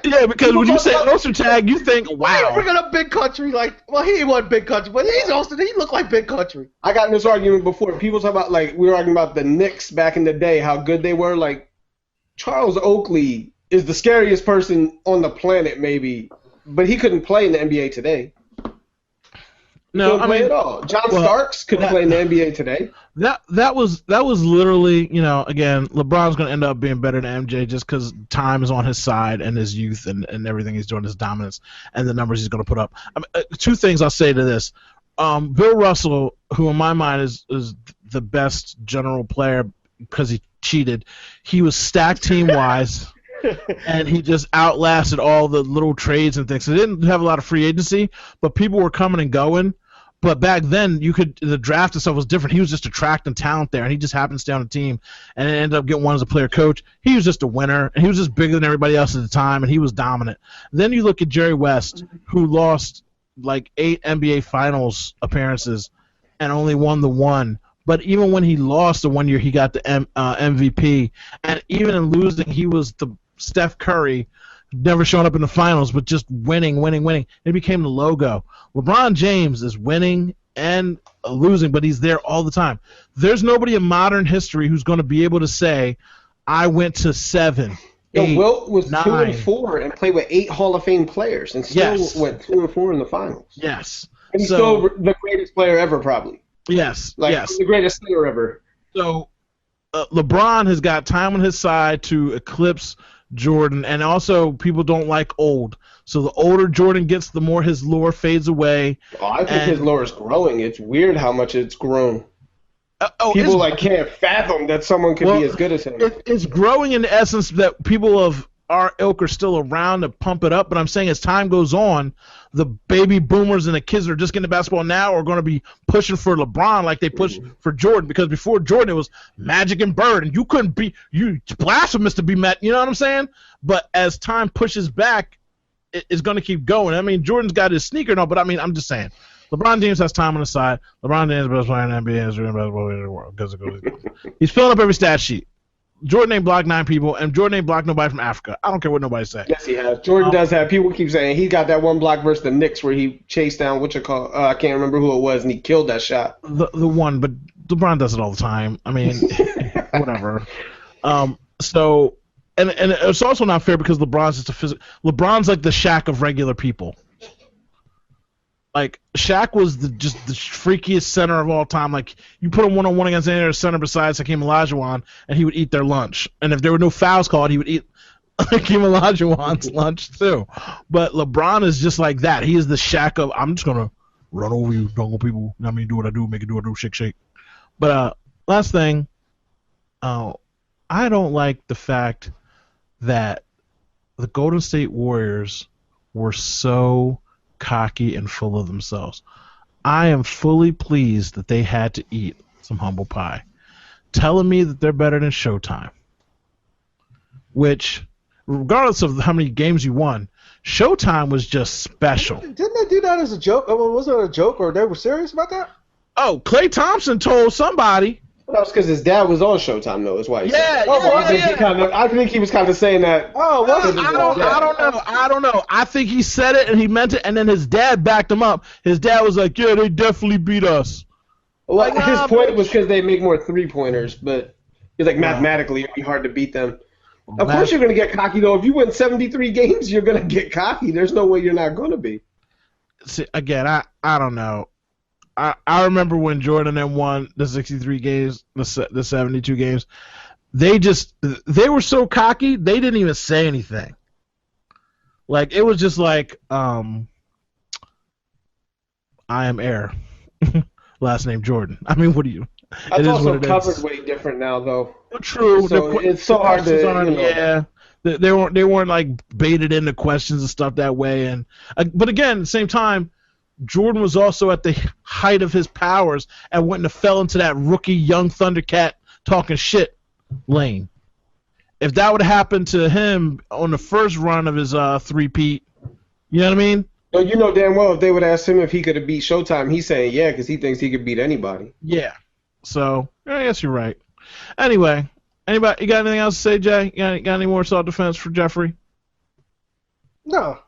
Yeah, because when you say Ostertag, you think, wow. Why you bringing up Big Country? Like, he wasn't Big Country, but he's Ostertag. He looked like Big Country. I got in this argument before. People talk about, like, we were arguing about the Knicks back in the day, how good they were. Like, Charles Oakley is the scariest person on the planet, maybe, but he couldn't play in the NBA today. No, couldn't play at all. John Starks couldn't play in the NBA today. That was literally, again, LeBron's going to end up being better than MJ just because time is on his side and his youth and everything he's doing, his dominance and the numbers he's going to put up. Two things I'll say to this. Bill Russell, who in my mind is the best general player because he cheated, he was stacked team-wise. And he just outlasted all the little trades and things. So they didn't have a lot of free agency, but people were coming and going. But back then, the draft and stuff was different. He was just attracting talent there, and he just happened to stay on the team and ended up getting one as a player coach. He was just a winner, and he was just bigger than everybody else at the time, and he was dominant. Then you look at Jerry West, who lost like 8 NBA Finals appearances and only won the one. But even when he lost the 1 year, he got the MVP. And even in losing, he was the Steph Curry, never showing up in the finals, but just winning. It became the logo. LeBron James is winning and losing, but he's there all the time. There's nobody in modern history who's going to be able to say, I went to 7, 8, Wilt was 9. 2-4 and played with 8 Hall of Fame players and still went 2-4 in the finals. Yes. And he's still the greatest player ever, probably. Yes. The greatest player ever. So LeBron has got time on his side to eclipse Jordan, and also people don't like old. So the older Jordan gets, the more his lore fades away. Oh, I think his lore is growing. It's weird how much it's grown. People can't fathom that someone could be as good as him. It's growing in the essence that people of our ilk are still around to pump it up, but I'm saying as time goes on, the baby boomers and the kids that are just getting to basketball now are going to be pushing for LeBron like they pushed for Jordan, because before Jordan it was Magic and Bird, and you blasphemous to be met, you know what I'm saying? But as time pushes back, it's going to keep going. I mean, Jordan's got his sneaker and all, but I mean, I'm just saying. LeBron James has time on his side. LeBron James is the best player in the NBA and is the best player in the world. He's filling up every stat sheet. Jordan ain't blocked 9 people, and Jordan ain't blocked nobody from Africa. I don't care what nobody say. Yes, he has. Jordan does have. People keep saying he got that one block versus the Knicks where he chased down I can't remember who it was, and he killed that shot. The one, but LeBron does it all the time. I mean, whatever. So, and it's also not fair because LeBron's just a physical. LeBron's like the Shaq of regular people. Like, Shaq was just the freakiest center of all time. Like, you put him one-on-one against any other center besides Hakeem Olajuwon, and he would eat their lunch. And if there were no fouls called, he would eat Hakeem Olajuwon's lunch too. But LeBron is just like that. He is the Shaq of, I'm just going to run over you, jungle people. I mean, do what I do, make it do what I do, shake, shake. But last thing, I don't like the fact that the Golden State Warriors were so cocky and full of themselves. I am fully pleased that they had to eat some humble pie, telling me that they're better than Showtime, which, regardless of how many games you won, Showtime was just special. Didn't they do that as a joke? I mean, was it a joke, or they were serious about that? Oh, Klay Thompson told somebody. That was because his dad was on Showtime, though. That's why he said that. I think he was kind of saying that. Oh, I don't know. I think he said it and he meant it, and then his dad backed him up. His dad was like, "Yeah, they definitely beat us." Well, his point was because they make more 3-pointers, but he's like, mathematically, it'd be hard to beat them. Of course you're going to get cocky, though. If you win 73 games, you're going to get cocky. There's no way you're not going to be. See, again, I don't know. I remember when Jordan and won the 63 games, the 72 games. They were so cocky, they didn't even say anything. Like, it was just like, I am Air. Last name Jordan. I mean, what do you? That's also covered way different now, though. True. So it's so hard to, yeah. They weren't like baited into questions and stuff that way. And but again, at the same time, Jordan was also at the height of his powers and wouldn't have fell into that rookie young Thundercat talking shit lane. If that would have happened to him on the first run of his three-peat, you know what I mean? No, you know damn well if they would ask him if he could have beat Showtime, he's saying yeah because he thinks he could beat anybody. Yeah. So, I guess you're right. Anyway, anybody, you got anything else to say, Jay? You got any more self-defense for Jeffrey? No.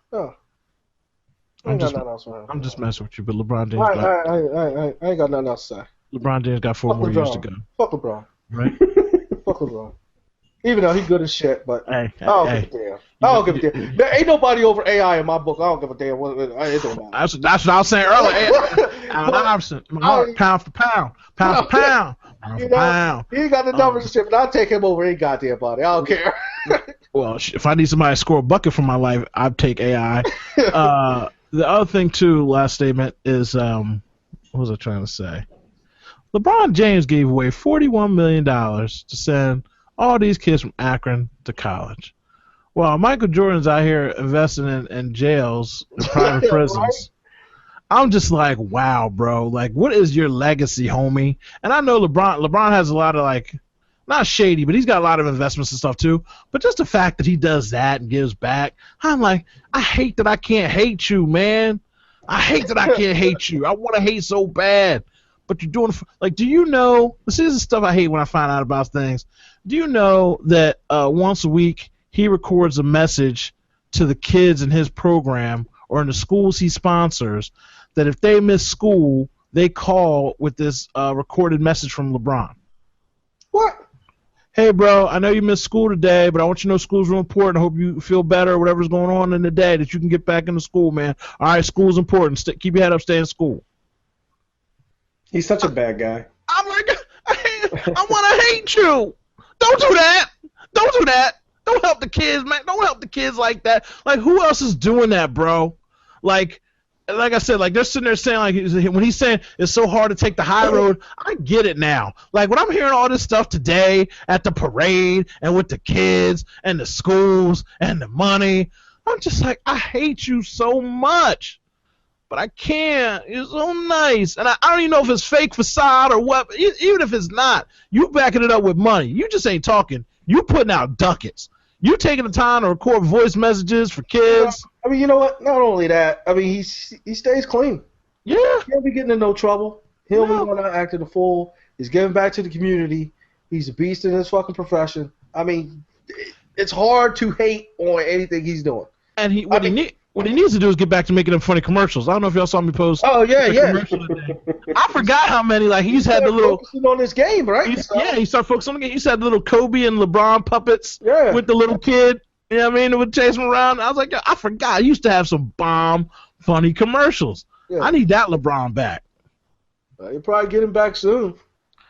I'm just messing with you, but LeBron James I ain't got nothing else to say. LeBron James got 4 more years to go. Fuck LeBron. Right? Fuck LeBron. Even though he's good as shit, but I don't give a damn. I don't give a damn. There ain't nobody over AI in my book. I don't give a damn. It don't matter. That's what I was saying earlier. Allen Iverson, pound for pound, pound for pound, pound for pound. He ain't got the numbers and shit, but I'll take him over any goddamn body. I don't care. Well, if I need somebody to score a bucket for my life, I'd take AI. The other thing, too, last statement is, what was I trying to say? LeBron James gave away $41 million to send all these kids from Akron to college. Well, Michael Jordan's out here investing in jails and private prisons. Right? I'm just like, wow, bro. Like, what is your legacy, homie? And I know LeBron has a lot of, like, not shady, but he's got a lot of investments and stuff, too. But just the fact that he does that and gives back, I'm like, I hate that I can't hate you, man. I hate that I can't hate you. I want to hate so bad. But you're doing, like, do you know, this is the stuff I hate when I find out about things. Do you know that once a week he records a message to the kids in his program or in the schools he sponsors that if they miss school, they call with this recorded message from LeBron? What? Hey, bro, I know you missed school today, but I want you to know school's real important. I hope you feel better or whatever's going on in the day that you can get back into school, man. All right, school's important. Keep your head up, stay in school. He's such a bad guy. I'm like, I want to hate you. Don't do that. Don't do that. Don't help the kids, man. Don't help the kids like that. Like, who else is doing that, bro? Like I said, like, they're sitting there saying, like, when he's saying it's so hard to take the high road, I get it now. Like, when I'm hearing all this stuff today at the parade and with the kids and the schools and the money, I'm just like, I hate you so much. But I can't. You're so nice. And I don't even know if it's fake facade or what. Even if it's not, you backing it up with money. You just ain't talking. You putting out ducats. You taking the time to record voice messages for kids. I mean, you know what? Not only that, I mean, he stays clean. Yeah. He don't be getting in no trouble. He don't be going out acting a fool. He's giving back to the community. He's a beast in his fucking profession. I mean, it's hard to hate on anything he's doing. And what he needs to do is get back to making them funny commercials. I don't know if y'all saw me post. Oh yeah. I forgot how many. Like, he's had the little focusing on this game, right? He started focusing on the game. He's had the little Kobe and LeBron puppets with the little kid. You know what I mean? It would chase him around. I was like, I forgot. He used to have some bomb funny commercials. Yeah. I need that LeBron back. You'll probably get him back soon.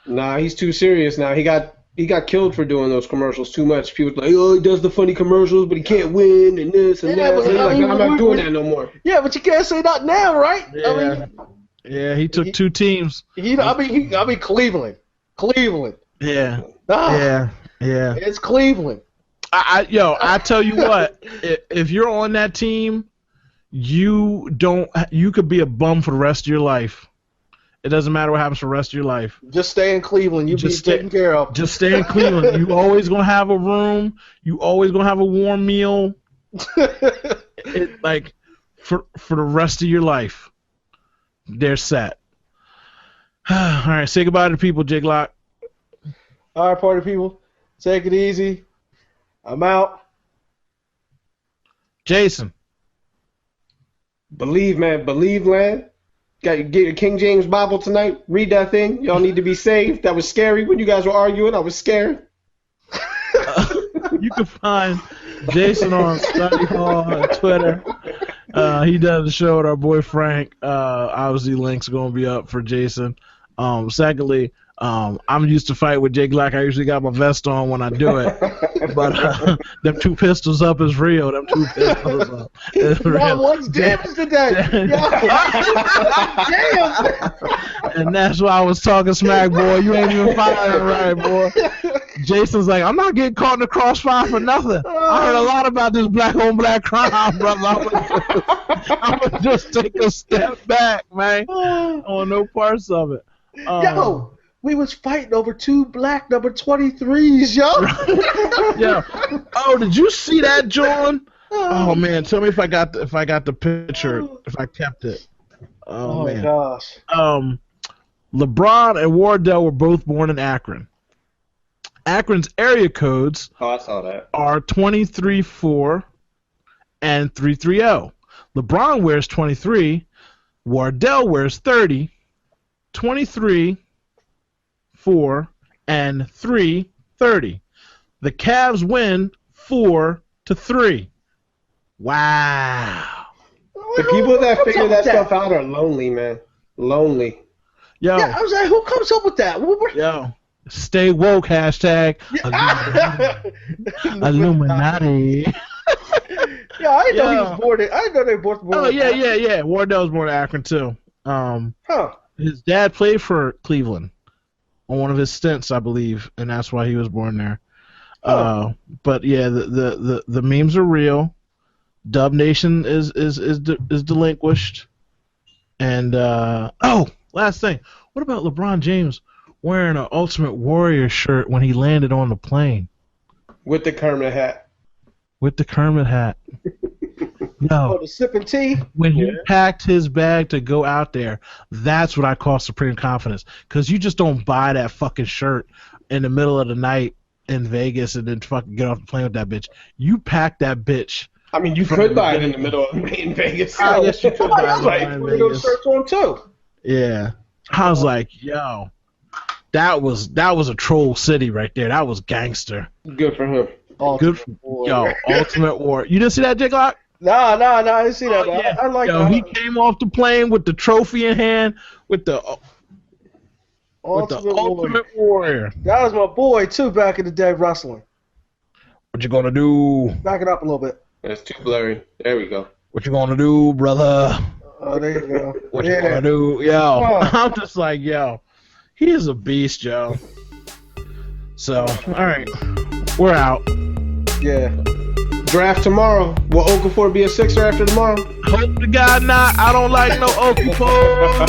Nah, he's too serious now. He got killed for doing those commercials too much. People like, oh, he does the funny commercials, but he can't win and this and that. So I'm not doing that no more. Yeah, but you can't say that now, right? Yeah. He took two teams. I mean, Cleveland. Yeah. Yeah. It's Cleveland. I tell you what, if you're on that team, you could be a bum for the rest of your life. It doesn't matter what happens for the rest of your life. Just stay in Cleveland. You'll be taken care of. Just stay in Cleveland. You always going to have a room. You always going to have a warm meal. Like, for the rest of your life, they're set. All right, say goodbye to the people, Jake Lock. All right, party people. Take it easy. I'm out. Jason. Believe, man. Believe, land. Got to get your King James Bible tonight. Read that thing. Y'all need to be saved. That was scary when you guys were arguing. I was scared. You can find Jason on Study Hall on Twitter. He does the show with our boy Frank. Obviously, links are going to be up for Jason. Secondly, I'm used to fight with Jake Black. I usually got my vest on when I do it. But them two pistols up is real. Them two pistols up is real. What's damage today? Damn. And that's why I was talking smack, boy. You ain't even fighting right, boy. Jason's like, I'm not getting caught in the crossfire for nothing. I heard a lot about this black on black crime, brother. I'm gonna just take a step back, man. I want no parts of it. Yo, we was fighting over two black number 23s, yo. Yeah. Oh, did you see that, John? Oh man, tell me if I got the picture, if I kept it. Oh man. Gosh. LeBron and Wardell were both born in Akron. Akron's area codes I saw that. are 23-4 and 330. LeBron wears 23. Wardell wears 30. 23, 4, and 330. The Cavs win 4-3. Wow. The people that figure that stuff out are lonely, man. Lonely. Yo, Yeah, I was like, who comes up with that? yo, stay woke, hashtag Illuminati. Yeah, I didn't know he Yo. was born. I didn't know they were born. Oh, yeah. Wardell was born in Akron, too. Huh. His dad played for Cleveland on one of his stints, I believe, and that's why he was born there. But yeah, the memes are real. Dub Nation is delinquished. And last thing, what about LeBron James wearing an Ultimate Warrior shirt when he landed on the plane With the Kermit hat. with the Kermit hat? No, The sipping tea. when he packed his bag to go out there, that's what I call supreme confidence. Because you just don't buy that fucking shirt in the middle of the night in Vegas and then fucking get off the plane with that bitch. You pack that bitch. I mean, you could buy it in the middle of the night in Vegas. I guess you could buy it Like, in put those Vegas. shirts on too. Yeah, I was like, yo, that was a troll city right there. That was gangster. Good for him. Good, yo, Ultimate War. You didn't see that, Jake Lock? No, I didn't see that. Oh, But yeah. I like Yo, that. he came off the plane with the trophy in hand with the Ultimate Warrior. That was my boy too back in the day wrestling. What you gonna do? Back it up a little bit. That's too blurry. There we go. What you gonna do, brother? Oh, there you go. What you gonna do? Yo, Oh. I'm just like, yo, he is a beast, yo. So, all right, we're out. Yeah. Draft tomorrow. Will Okafor be a Sixer after tomorrow? Hope to God not. I don't like no Okafor.